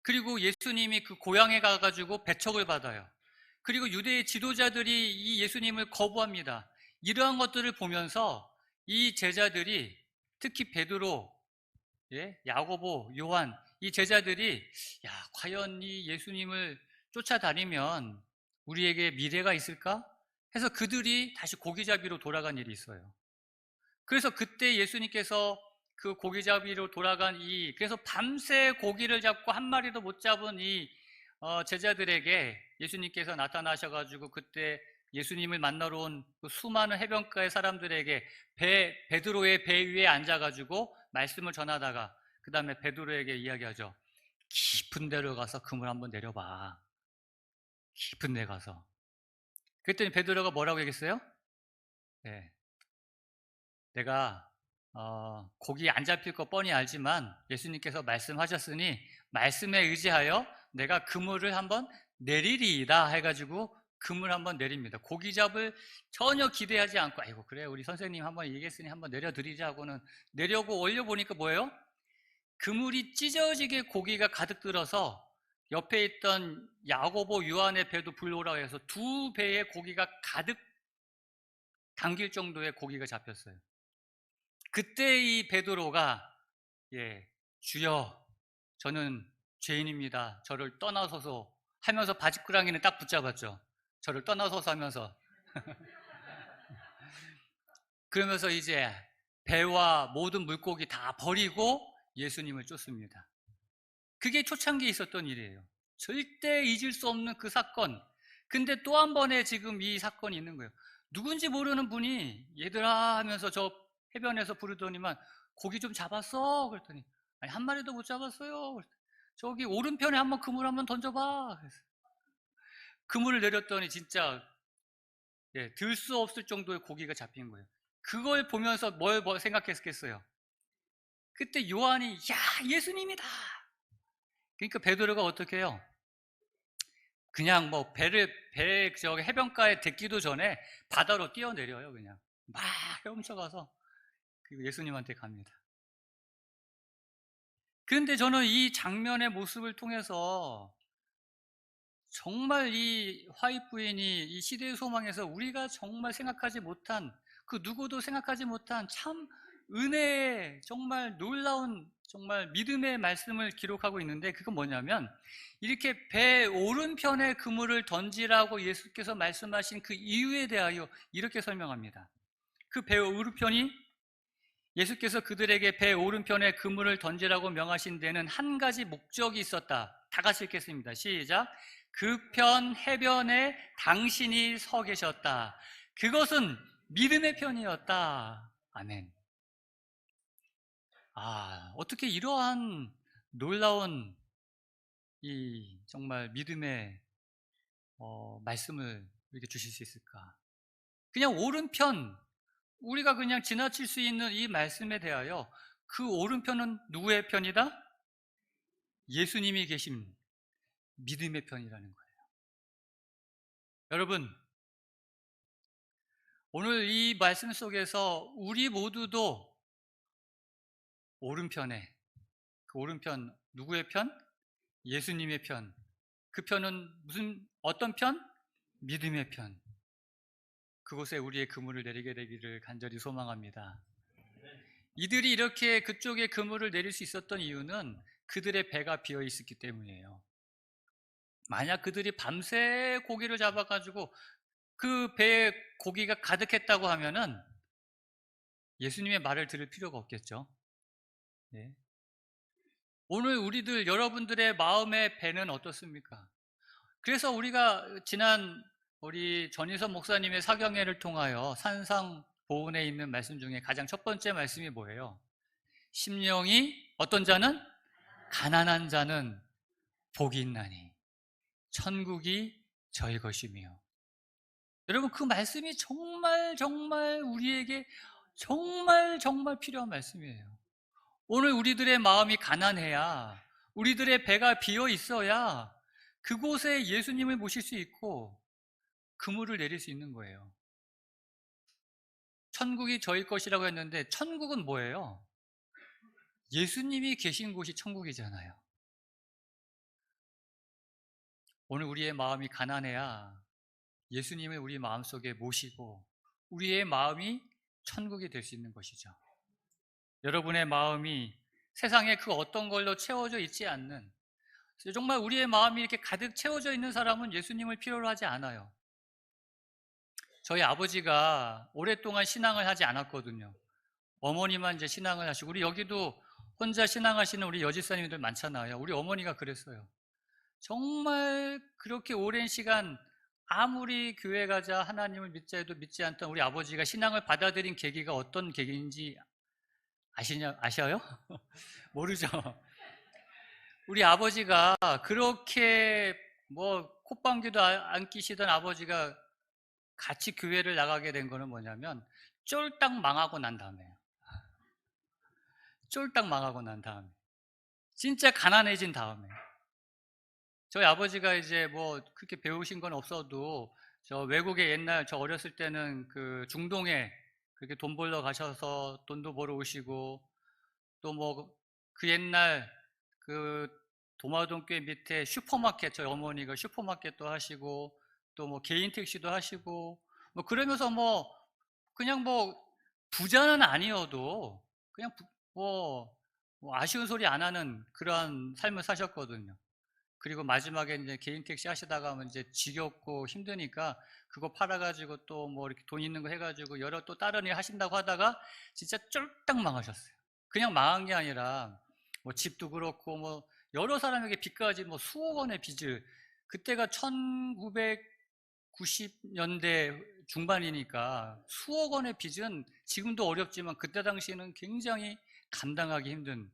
그리고 예수님이 그 고향에 가가지고 배척을 받아요. 그리고 유대의 지도자들이 이 예수님을 거부합니다. 이러한 것들을 보면서 이 제자들이, 특히 베드로, 야고보, 요한, 이 제자들이 과연 이 예수님을 쫓아다니면 우리에게 미래가 있을까? 해서 그들이 다시 고기잡이로 돌아간 일이 있어요. 그래서 그때 예수님께서 그 고기잡이로 돌아간 그래서 밤새 고기를 잡고 한 마리도 못 잡은 이 제자들에게 예수님께서 나타나셔가지고 그때 예수님을 만나러 온 그 수많은 해변가의 사람들에게 베드로의 배 위에 앉아가지고 말씀을 전하다가 그 다음에 베드로에게 이야기하죠. 깊은 데로 가서 그물 한번 내려봐. 깊은 데 가서. 그랬더니 베드로가 뭐라고 얘기했어요? 네. 내가 고기 안 잡힐 거 뻔히 알지만 예수님께서 말씀하셨으니 말씀에 의지하여 내가 그물을 한번 내리리이다 해가지고 그물 한번 내립니다. 고기 잡을 전혀 기대하지 않고, 아이고 그래 우리 선생님 한번 얘기했으니 한번 내려드리자 하고는 내려고 올려보니까 뭐예요? 그물이 찢어지게 고기가 가득 들어서 옆에 있던 야고보 요한의 배도 불러오라고 해서 두 배의 고기가 가득 담길 정도의 고기가 잡혔어요. 그때 이 베드로가 주여 저는 죄인입니다. 저를 떠나소서 하면서 바지끄랑이는 딱 붙잡았죠. 저를 떠나소서 하면서 그러면서 이제 배와 모든 물고기 다 버리고 예수님을 쫓습니다. 그게 초창기에 있었던 일이에요. 절대 잊을 수 없는 그 사건. 근데 또 한 번의 지금 이 사건이 있는 거예요. 누군지 모르는 분이 얘들아 하면서 저 해변에서 부르더니만 고기 좀 잡았어? 그랬더니 아니 한 마리도 못 잡았어요. 저기 오른편에 한번 그물 한번 던져봐. 그물을 내렸더니 진짜 들 수 없을 정도의 고기가 잡힌 거예요. 그걸 보면서 뭘 생각했겠어요? 그때 요한이 야, 예수님이다. 그러니까 베드로가 어떻게 해요? 그냥 뭐 저기 해변가에 댔기도 전에 바다로 뛰어내려요. 그냥 막 헤엄쳐가서 그리고 예수님한테 갑니다. 그런데 저는 이 장면의 모습을 통해서 정말 이 화이트 부인이 이 시대의 소망에서 우리가 정말 생각하지 못한, 그 누구도 생각하지 못한 참 은혜의 정말 놀라운 정말 믿음의 말씀을 기록하고 있는데, 그건 뭐냐면 이렇게 배 오른편에 그물을 던지라고 예수께서 말씀하신 그 이유에 대하여 이렇게 설명합니다. 그 배 오른편이, 예수께서 그들에게 배 오른편에 그물을 던지라고 명하신 데는 한 가지 목적이 있었다. 다 같이 읽겠습니다. 시작. 그 편 해변에 당신이 서 계셨다. 그것은 믿음의 편이었다. 아멘. 어떻게 이러한 놀라운 이 정말 믿음의 말씀을 이렇게 주실 수 있을까? 그냥 오른편, 우리가 그냥 지나칠 수 있는 이 말씀에 대하여 그 오른편은 누구의 편이다? 예수님이 계신 믿음의 편이라는 거예요. 여러분, 오늘 이 말씀 속에서 우리 모두도 오른편에, 그 오른편 누구의 편? 예수님의 편. 그 편은 어떤 편? 믿음의 편. 그곳에 우리의 그물을 내리게 되기를 간절히 소망합니다. 이들이 이렇게 그쪽에 그물을 내릴 수 있었던 이유는 그들의 배가 비어 있었기 때문이에요. 만약 그들이 밤새 고기를 잡아가지고 그 배에 고기가 가득했다고 하면은 예수님의 말을 들을 필요가 없겠죠. 네. 오늘 여러분들의 마음의 배는 어떻습니까? 그래서 우리가 지난 우리 전희선 목사님의 사경회를 통하여 산상 보훈에 있는 말씀 중에 가장 첫 번째 말씀이 뭐예요? 심령이 어떤 자는? 가난한 자는 복이 있나니 천국이 저희 것이며. 여러분, 그 말씀이 정말 정말 우리에게 정말 정말 필요한 말씀이에요. 오늘 우리들의 마음이 가난해야, 우리들의 배가 비어 있어야 그곳에 예수님을 모실 수 있고 그물을 내릴 수 있는 거예요. 천국이 저희 것이라고 했는데 천국은 뭐예요? 예수님이 계신 곳이 천국이잖아요. 오늘 우리의 마음이 가난해야 예수님을 우리 마음속에 모시고 우리의 마음이 천국이 될 수 있는 것이죠. 여러분의 마음이 세상에 그 어떤 걸로 채워져 있지 않는, 정말 우리의 마음이 이렇게 가득 채워져 있는 사람은 예수님을 필요로 하지 않아요. 저희 아버지가 오랫동안 신앙을 하지 않았거든요. 어머니만 이제 신앙을 하시고, 우리 여기도 혼자 신앙하시는 우리 여집사님들 많잖아요. 우리 어머니가 그랬어요. 정말 그렇게 오랜 시간 아무리 교회 가자, 하나님을 믿자 해도 믿지 않던 우리 아버지가 신앙을 받아들인 계기가 어떤 계기인지 아셔요? 모르죠. 우리 아버지가 그렇게 뭐 콧방귀도 안 끼시던 아버지가 같이 교회를 나가게 된 거는 뭐냐면 쫄딱 망하고 난 다음에요. 쫄딱 망하고 난 다음에, 진짜 가난해진 다음에. 저희 아버지가 이제 뭐 그렇게 배우신 건 없어도 저 외국에 옛날 저 어렸을 때는 그 중동에 그렇게 돈 벌러 가셔서 돈도 벌어 오시고, 또 뭐 그 옛날 그 도마동교회 밑에 슈퍼마켓, 저희 어머니가 슈퍼마켓도 하시고 또 뭐 개인 택시도 하시고 뭐 그러면서 뭐 그냥 뭐 부자는 아니어도 그냥 뭐 아쉬운 소리 안 하는 그러한 삶을 사셨거든요. 그리고 마지막에 이제 개인 택시 하시다가 이제 지겹고 힘드니까 그거 팔아가지고 또 뭐 이렇게 돈 있는 거 해가지고 여러 또 다른 일 하신다고 하다가 진짜 쫄딱 망하셨어요. 그냥 망한 게 아니라 뭐 집도 그렇고 뭐 여러 사람에게 빚까지 뭐 수억 원의 빚을, 그때가 1990년대 중반이니까 수억 원의 빚은 지금도 어렵지만 그때 당시에는 굉장히 감당하기 힘든,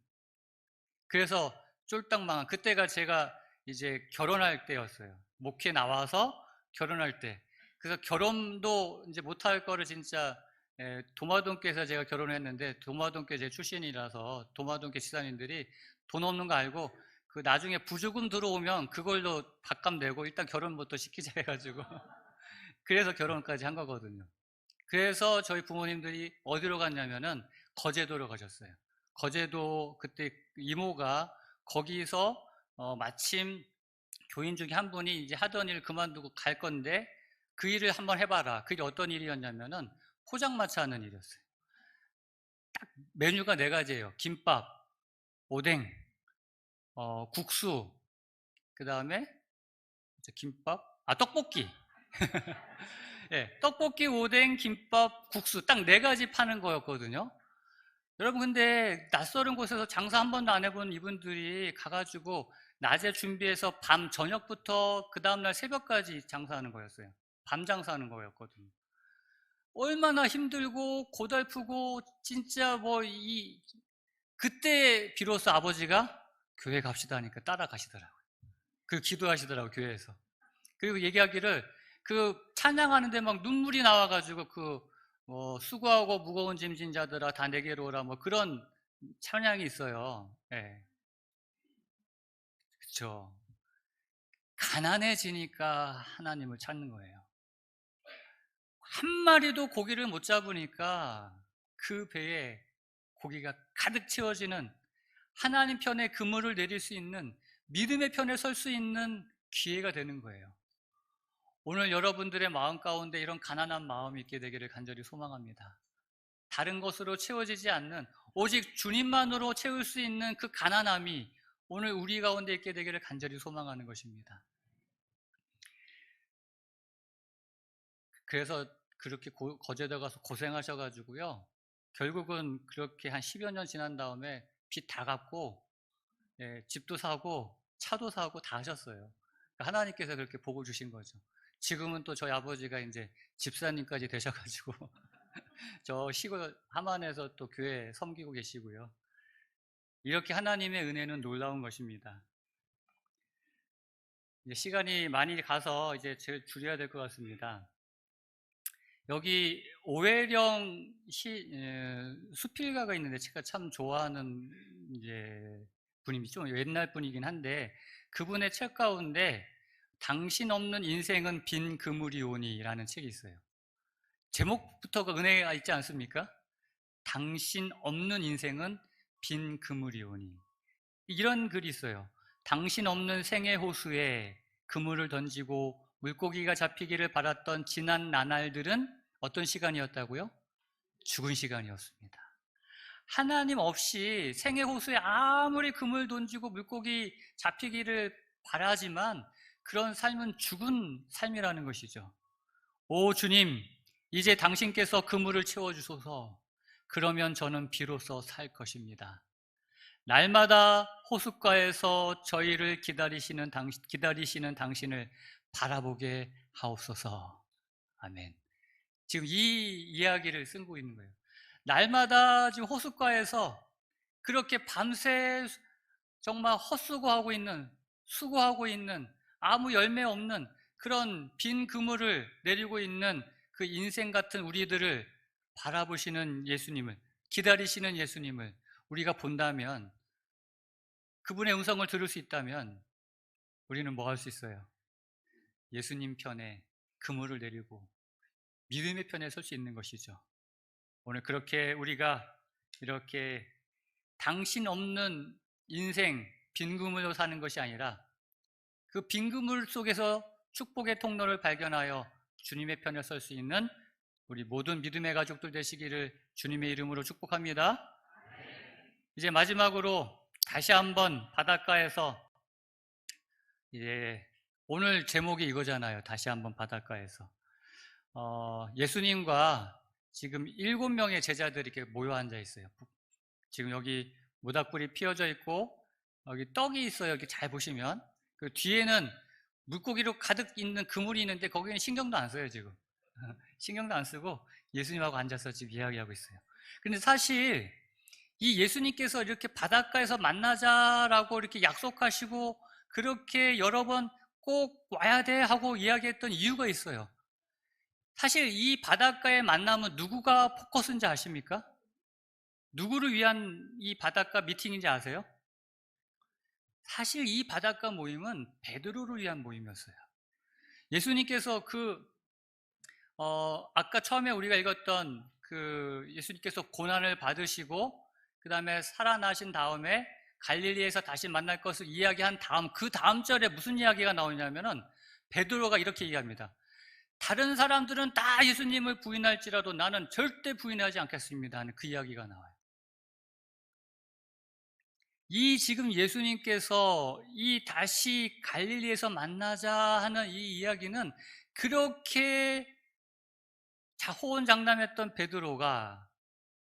그래서 쫄딱 망한, 그때가 제가 이제 결혼할 때였어요. 목회 나와서 결혼할 때. 그래서 결혼도 이제 못할 거를 진짜 도마동교에서 제가 결혼했는데 도마동교 제 출신이라서 도마동교 집사님들이 돈 없는 거 알고 그 나중에 부조금 들어오면 그걸로 밥값 내고 일단 결혼부터 시키자 해가지고 그래서 결혼까지 한 거거든요. 그래서 저희 부모님들이 어디로 갔냐면은 거제도로 가셨어요. 거제도 그때 이모가 거기서 마침 교인 중에 한 분이 이제 하던 일 그만두고 갈 건데 그 일을 한번 해봐라. 그게 어떤 일이었냐면은 포장마차 하는 일이었어요. 메뉴가 네 가지예요. 김밥, 오뎅, 국수, 그 다음에 김밥, 떡볶이. 예, 떡볶이, 오뎅, 김밥, 국수 딱 네 가지 파는 거였거든요. 여러분 근데 낯설은 곳에서 장사 한 번도 안 해본 이분들이 가가지고 낮에 준비해서 밤 저녁부터 그 다음날 새벽까지 장사하는 거였어요. 밤 장사하는 거였거든요. 얼마나 힘들고 고달프고 진짜 그때 비로소 아버지가 교회 갑시다 하니까 따라가시더라고요. 그 기도하시더라고요, 교회에서. 그리고 얘기하기를 그 찬양하는데 막 눈물이 나와가지고 수고하고 무거운 짐진 자들아 다 내게로 오라 뭐 그런 찬양이 있어요. 예. 그렇죠. 가난해지니까 하나님을 찾는 거예요. 한 마리도 고기를 못 잡으니까 그 배에 고기가 가득 채워지는 하나님 편에 그물을 내릴 수 있는 믿음의 편에 설 수 있는 기회가 되는 거예요. 오늘 여러분들의 마음 가운데 이런 가난한 마음이 있게 되기를 간절히 소망합니다. 다른 것으로 채워지지 않는 오직 주님만으로 채울 수 있는 그 가난함이 오늘 우리 가운데 있게 되기를 간절히 소망하는 것입니다. 그래서 그렇게 거제도 가서 고생하셔가지고요. 결국은 그렇게 한 10여 년 지난 다음에 빚 다 갚고 집도 사고 차도 사고 다 하셨어요. 하나님께서 그렇게 복을 주신 거죠. 지금은 또 저희 아버지가 이제 집사님까지 되셔가지고 저 시골 함안에서 또 교회 섬기고 계시고요. 이렇게 하나님의 은혜는 놀라운 것입니다. 이제 시간이 많이 가서 이제 제일 줄여야 될 것 같습니다. 여기 오해령 수필가가 있는데 제가 참 좋아하는 이제 분이 좀 옛날 분이긴 한데 그분의 책 가운데 당신 없는 인생은 빈 그물이오니라는 책이 있어요. 제목부터가 은혜가 있지 않습니까? 당신 없는 인생은 빈 그물이오니 이런 글이 있어요. 당신 없는 생애 호수에 그물을 던지고 물고기가 잡히기를 바랐던 지난 나날들은 어떤 시간이었다고요? 죽은 시간이었습니다. 하나님 없이 생애 호수에 아무리 그물 던지고 물고기 잡히기를 바라지만 그런 삶은 죽은 삶이라는 것이죠. 오 주님, 이제 당신께서 그물을 채워주소서. 그러면 저는 비로소 살 것입니다. 날마다 호숫가에서 저희를 기다리시는 당신을 바라보게 하옵소서. 아멘. 지금 이 이야기를 쓰고 있는 거예요. 날마다 지금 호숫가에서 그렇게 밤새 정말 수고하고 있는 아무 열매 없는 그런 빈 그물을 내리고 있는 그 인생 같은 우리들을 바라보시는 예수님을, 기다리시는 예수님을 우리가 본다면, 그분의 음성을 들을 수 있다면 우리는 뭐 할 수 있어요? 예수님 편에 그물을 내리고 믿음의 편에 설 수 있는 것이죠. 오늘 그렇게 우리가 이렇게 당신 없는 인생 빈 그물로 사는 것이 아니라 그 빈 그물 속에서 축복의 통로를 발견하여 주님의 편에 설 수 있는 우리 모든 믿음의 가족들 되시기를 주님의 이름으로 축복합니다. 이제 마지막으로 다시 한번 바닷가에서 이제 오늘 제목이 이거잖아요. 다시 한번 바닷가에서 예수님과 지금 7명의 제자들이 이렇게 모여 앉아 있어요. 지금 여기 모닥불이 피어져 있고 여기 떡이 있어요. 여기 잘 보시면 그 뒤에는 물고기로 가득 있는 그물이 있는데 거기는 신경도 안 써요. 지금 신경도 안 쓰고 예수님하고 앉아서 지금 이야기하고 있어요. 근데 사실 이 예수님께서 이렇게 바닷가에서 만나자라고 이렇게 약속하시고 그렇게 여러 번 꼭 와야 돼 하고 이야기했던 이유가 있어요. 사실 이 바닷가의 만남은 누구가 포커스인지 아십니까? 누구를 위한 이 바닷가 미팅인지 아세요? 사실 이 바닷가 모임은 베드로를 위한 모임이었어요. 예수님께서 아까 처음에 우리가 읽었던 예수님께서 고난을 받으시고 그 다음에 살아나신 다음에 갈릴리에서 다시 만날 것을 이야기한 그 다음 절에 무슨 이야기가 나오냐면은 베드로가 이렇게 얘기합니다. 다른 사람들은 다 예수님을 부인할지라도 나는 절대 부인하지 않겠습니다 하는 그 이야기가 나와요. 이 지금 예수님께서 이 다시 갈릴리에서 만나자 하는 이 이야기는 그렇게 호언장담했던 베드로가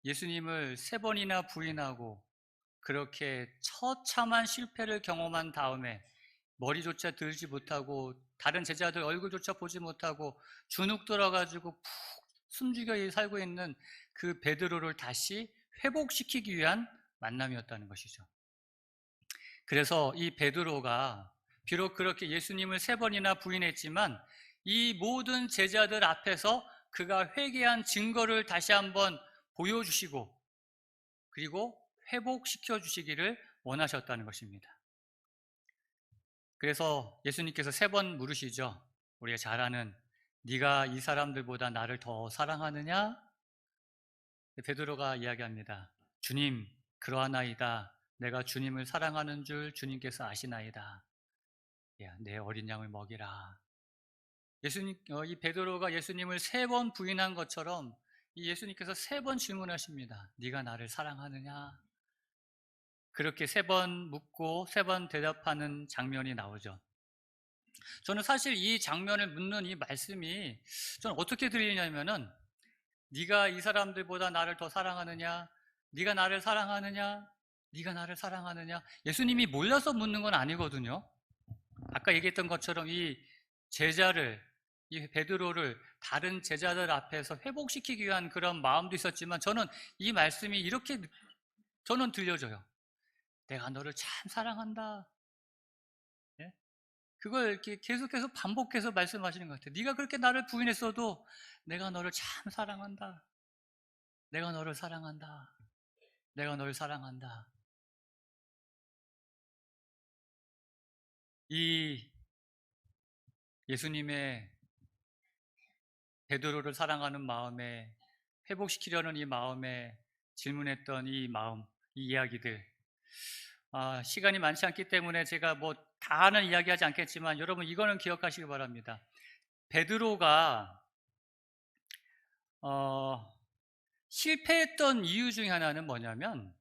예수님을 3번이나 부인하고 그렇게 처참한 실패를 경험한 다음에 머리조차 들지 못하고 다른 제자들 얼굴조차 보지 못하고 주눅 들어가지고 푹 숨죽여 살고 있는 그 베드로를 다시 회복시키기 위한 만남이었다는 것이죠. 그래서 이 베드로가 비록 그렇게 예수님을 3번이나 부인했지만 이 모든 제자들 앞에서 그가 회개한 증거를 다시 한번 보여주시고 그리고 회복시켜 주시기를 원하셨다는 것입니다. 그래서 예수님께서 3번 물으시죠. 우리가 잘 아는 네가 이 사람들보다 나를 더 사랑하느냐? 베드로가 이야기합니다. 주님, 그러하나이다. 내가 주님을 사랑하는 줄 주님께서 아시나이다. 야, 내 어린 양을 먹이라. 이 베드로가 예수님을 3번 부인한 것처럼 이 예수님께서 3번 질문하십니다. 네가 나를 사랑하느냐? 그렇게 3번 묻고 3번 대답하는 장면이 나오죠. 저는 사실 이 장면을 묻는 이 말씀이 저는 어떻게 들리냐면은 네가 이 사람들보다 나를 더 사랑하느냐? 네가 나를 사랑하느냐? 네가 나를 사랑하느냐? 예수님이 몰라서 묻는 건 아니거든요. 아까 얘기했던 것처럼 이 베드로를 다른 제자들 앞에서 회복시키기 위한 그런 마음도 있었지만 저는 이 말씀이 이렇게 저는 들려져요. 내가 너를 참 사랑한다. 예? 그걸 이렇게 계속해서 반복해서 말씀하시는 것 같아요. 네가 그렇게 나를 부인했어도 내가 너를 참 사랑한다. 내가 너를 사랑한다. 내가 너를 사랑한다. 이 예수님의 베드로를 사랑하는 마음에 회복시키려는 이 마음에 질문했던 이 마음, 이 이야기들. 시간이 많지 않기 때문에 제가 다 하는 이야기 하지 않겠지만 여러분 이거는 기억하시기 바랍니다. 베드로가 실패했던 이유 중에 하나는 뭐냐면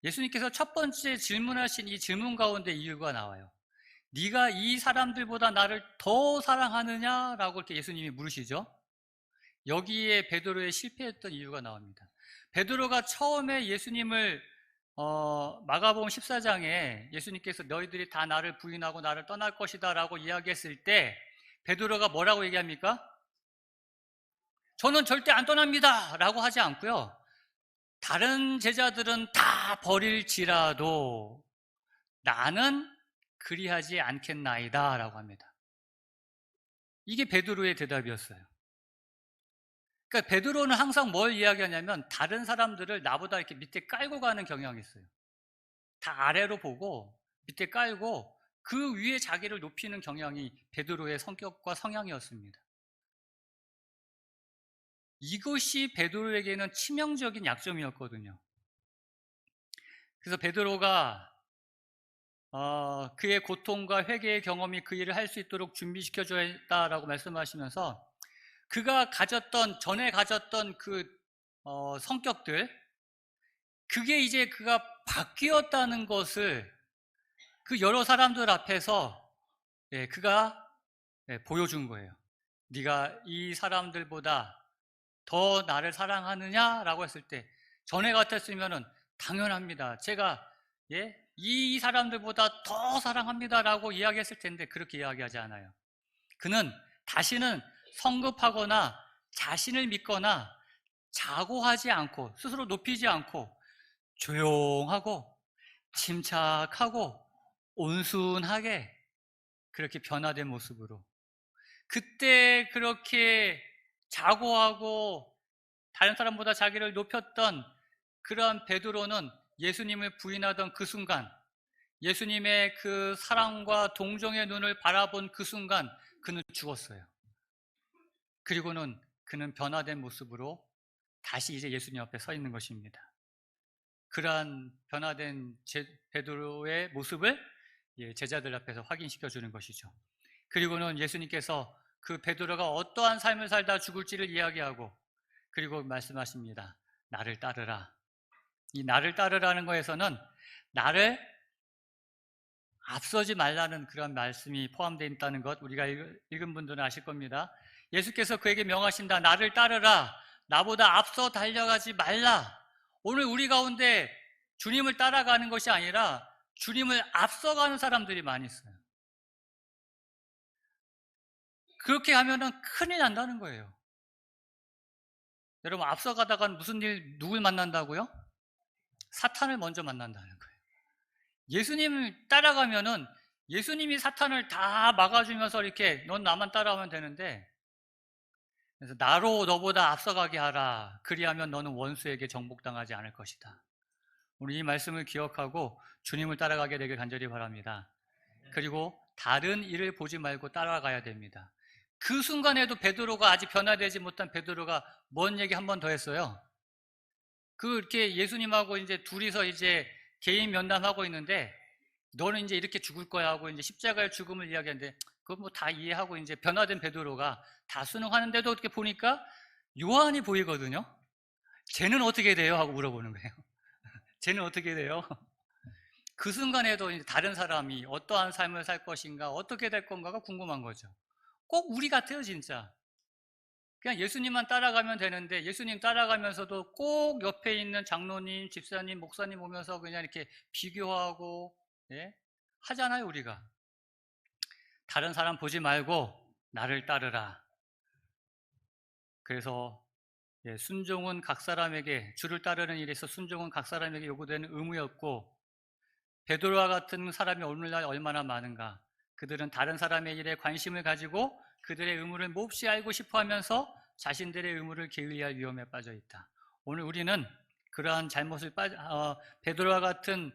예수님께서 첫 번째 질문하신 이 질문 가운데 이유가 나와요. 네가 이 사람들보다 나를 더 사랑하느냐라고 이렇게 예수님이 물으시죠. 여기에 베드로의 실패했던 이유가 나옵니다. 베드로가 처음에 예수님을 마가복음 14장에 예수님께서 너희들이 다 나를 부인하고 나를 떠날 것이다 라고 이야기했을 때 베드로가 뭐라고 얘기합니까? 저는 절대 안 떠납니다 라고 하지 않고요. 다른 제자들은 다 버릴지라도 나는 그리하지 않겠나이다 라고 합니다. 이게 베드로의 대답이었어요. 그러니까 베드로는 항상 뭘 이야기하냐면 다른 사람들을 나보다 이렇게 밑에 깔고 가는 경향이 있어요. 다 아래로 보고 밑에 깔고 그 위에 자기를 높이는 경향이 베드로의 성격과 성향이었습니다. 이것이 베드로에게는 치명적인 약점이었거든요. 그래서 베드로가 그의 고통과 회개의 경험이 그 일을 할 수 있도록 준비시켜줘야 했다라고 말씀하시면서 그가 전에 가졌던 성격들, 그게 이제 그가 바뀌었다는 것을 그 여러 사람들 앞에서 그가 보여준 거예요. 네가 이 사람들보다 더 나를 사랑하느냐라고 했을 때 전에 같았으면은 당연합니다. 제가 이 사람들보다 더 사랑합니다라고 이야기했을 텐데 그렇게 이야기하지 않아요. 그는 다시는 성급하거나 자신을 믿거나 자고하지 않고 스스로 높이지 않고 조용하고 침착하고 온순하게 그렇게 변화된 모습으로. 그때 그렇게 자고하고 다른 사람보다 자기를 높였던 그러한 베드로는 예수님을 부인하던 그 순간, 예수님의 그 사랑과 동정의 눈을 바라본 그 순간 그는 죽었어요. 그리고는 그는 변화된 모습으로 다시 이제 예수님 앞에 서 있는 것입니다. 그러한 변화된 베드로의 모습을 제자들 앞에서 확인시켜 주는 것이죠. 그리고는 예수님께서 그 베드로가 어떠한 삶을 살다 죽을지를 이야기하고, 그리고 말씀하십니다. 나를 따르라. 이 나를 따르라는 거에서는 나를 앞서지 말라는 그런 말씀이 포함되어 있다는 것, 우리가 읽은 분들은 아실 겁니다. 예수께서 그에게 명하신다. 나를 따르라. 나보다 앞서 달려가지 말라. 오늘 우리 가운데 주님을 따라가는 것이 아니라 주님을 앞서가는 사람들이 많이 있어요. 그렇게 하면은 큰일 난다는 거예요. 여러분, 앞서가다가 무슨 누굴 만난다고요? 사탄을 먼저 만난다는 거예요. 예수님을 따라가면은 예수님이 사탄을 다 막아주면서 이렇게 넌 나만 따라오면 되는데, 그래서 나로 너보다 앞서가게 하라. 그리하면 너는 원수에게 정복당하지 않을 것이다. 우리 이 말씀을 기억하고 주님을 따라가게 되길 간절히 바랍니다. 그리고 다른 일을 보지 말고 따라가야 됩니다. 그 순간에도 베드로가 아직 변화되지 못한 베드로가 뭔 얘기 한 번 더 했어요. 이렇게 예수님하고 이제 둘이서 이제 개인 면담하고 있는데 너는 이제 이렇게 죽을 거야 하고 이제 십자가의 죽음을 이야기하는데 그거 뭐 다 이해하고 이제 변화된 베드로가 다 순응하는데도 어떻게 보니까 요한이 보이거든요. 쟤는 어떻게 돼요? 하고 물어보는 거예요. 쟤는 어떻게 돼요? 그 순간에도 이제 다른 사람이 어떠한 삶을 살 것인가, 어떻게 될 건가가 궁금한 거죠. 꼭 우리 같아요, 진짜. 그냥 예수님만 따라가면 되는데 예수님 따라가면서도 꼭 옆에 있는 장로님, 집사님, 목사님 오면서 그냥 이렇게 비교하고 하잖아요, 우리가. 다른 사람 보지 말고 나를 따르라. 그래서 순종은 각 사람에게, 주를 따르는 일에서 순종은 각 사람에게 요구되는 의무였고, 베드로와 같은 사람이 오늘날 얼마나 많은가. 그들은 다른 사람의 일에 관심을 가지고 그들의 의무를 몹시 알고 싶어 하면서 자신들의 의무를 게을리할 위험에 빠져 있다. 오늘 우리는 그러한 베드로와 같은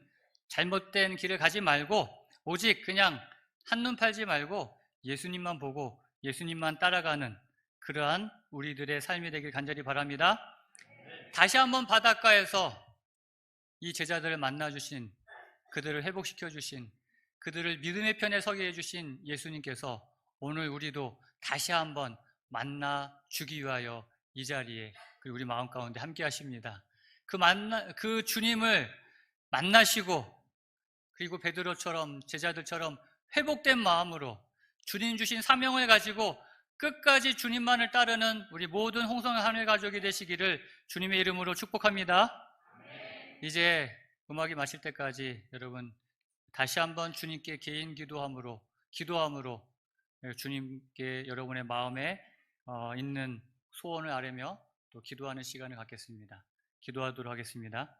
잘못된 길을 가지 말고 오직 그냥 한눈 팔지 말고 예수님만 보고 예수님만 따라가는 그러한 우리들의 삶이 되길 간절히 바랍니다. 다시 한번 바닷가에서 이 제자들을 만나주신, 그들을 회복시켜주신, 그들을 믿음의 편에 서게 해주신 예수님께서 오늘 우리도 다시 한번 만나주기 위하여 이 자리에 우리 마음 가운데 함께 하십니다. 그 주님을 만나시고, 그리고 베드로처럼 제자들처럼 회복된 마음으로 주님 주신 사명을 가지고 끝까지 주님만을 따르는 우리 모든 홍성의 하늘 가족이 되시기를 주님의 이름으로 축복합니다. 이제 음악이 마칠 때까지 여러분 다시 한번 주님께 개인 기도함으로 주님께 여러분의 마음에 있는 소원을 아뢰며 또 기도하는 시간을 갖겠습니다. 기도하도록 하겠습니다.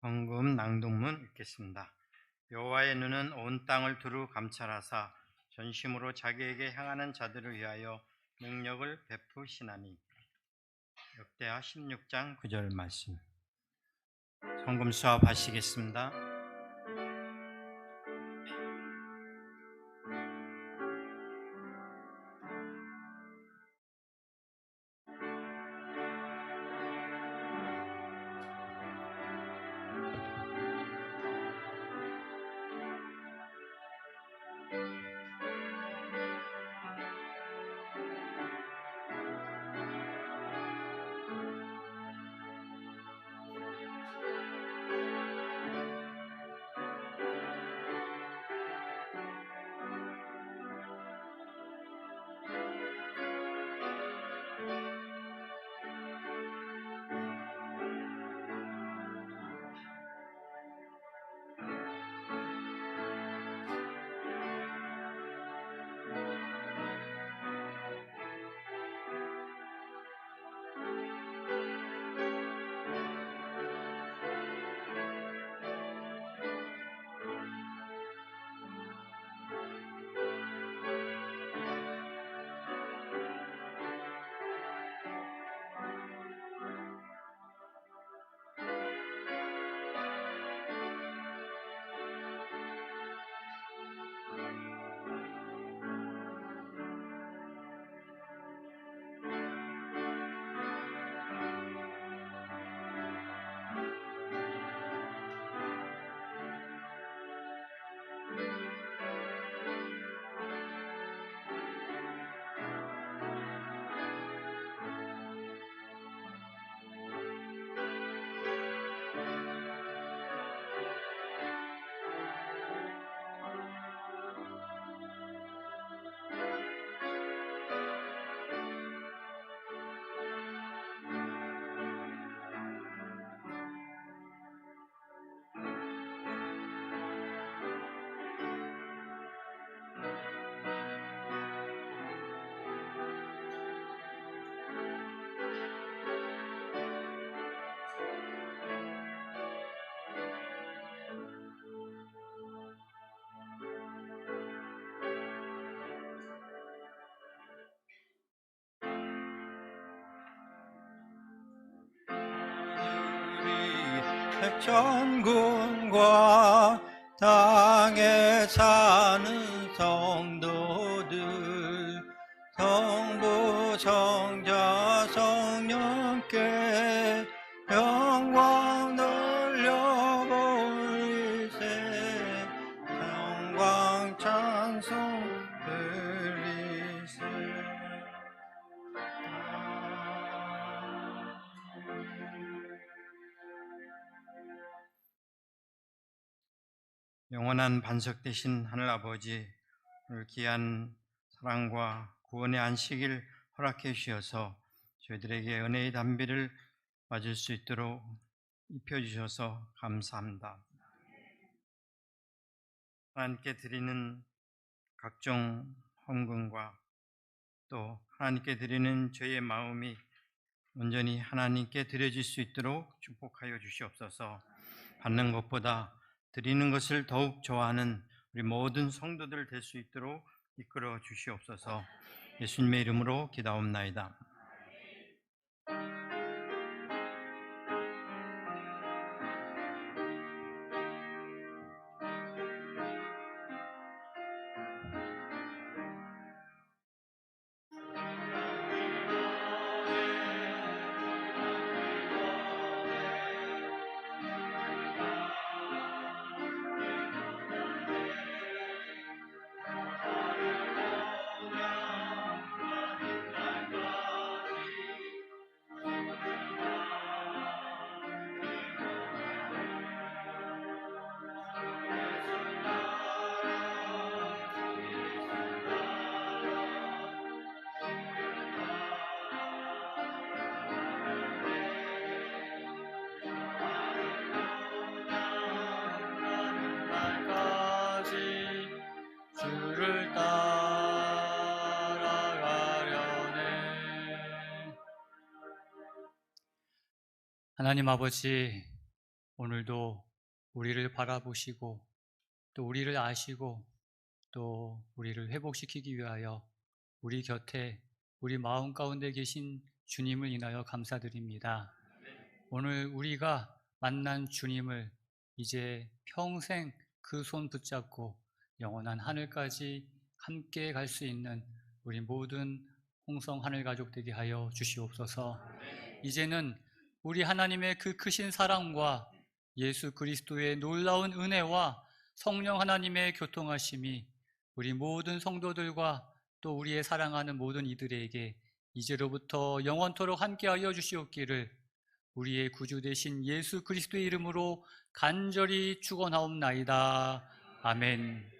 헌금 낭독문 읽겠습니다. 여호와의 눈은 온 땅을 두루 감찰하사 전심으로 자기에게 향하는 자들을 위하여 능력을 베푸시나니. 역대하 16장 9절 말씀. 헌금 수합하시겠습니다. 백천군과 땅에 사는 성도들 성부 성자 성령께 영광 돌려보리세. 영광 찬송 들리세. 영원한 반석 되신 하늘 아버지, 오늘 귀한 사랑과 구원의 안식일 허락해 주셔서 저희들에게 은혜의 담비를 맞을 수 있도록 입혀주셔서 감사합니다. 하나님께 드리는 각종 헌금과 또 하나님께 드리는 저희의 마음이 온전히 하나님께 드려질 수 있도록 축복하여 주시옵소서. 받는 것보다 드리는 것을 더욱 좋아하는 우리 모든 성도들 될 수 있도록 이끌어 주시옵소서. 예수님의 이름으로 기도하옵나이다. 주를 따라가려네. 하나님 아버지, 오늘도 우리를 바라보시고 또 우리를 아시고 또 우리를 회복시키기 위하여 우리 곁에 우리 마음 가운데 계신 주님을 인하여 감사드립니다. 오늘 우리가 만난 주님을 이제 평생 그 손 붙잡고 영원한 하늘까지 함께 갈 수 있는 우리 모든 홍성 하늘 가족 되게 하여 주시옵소서. 이제는 우리 하나님의 그 크신 사랑과 예수 그리스도의 놀라운 은혜와 성령 하나님의 교통하심이 우리 모든 성도들과 또 우리의 사랑하는 모든 이들에게 이제로부터 영원토록 함께하여 주시옵기를 우리의 구주 되신 예수 그리스도의 이름으로 간절히 축원하옵나이다. 아멘.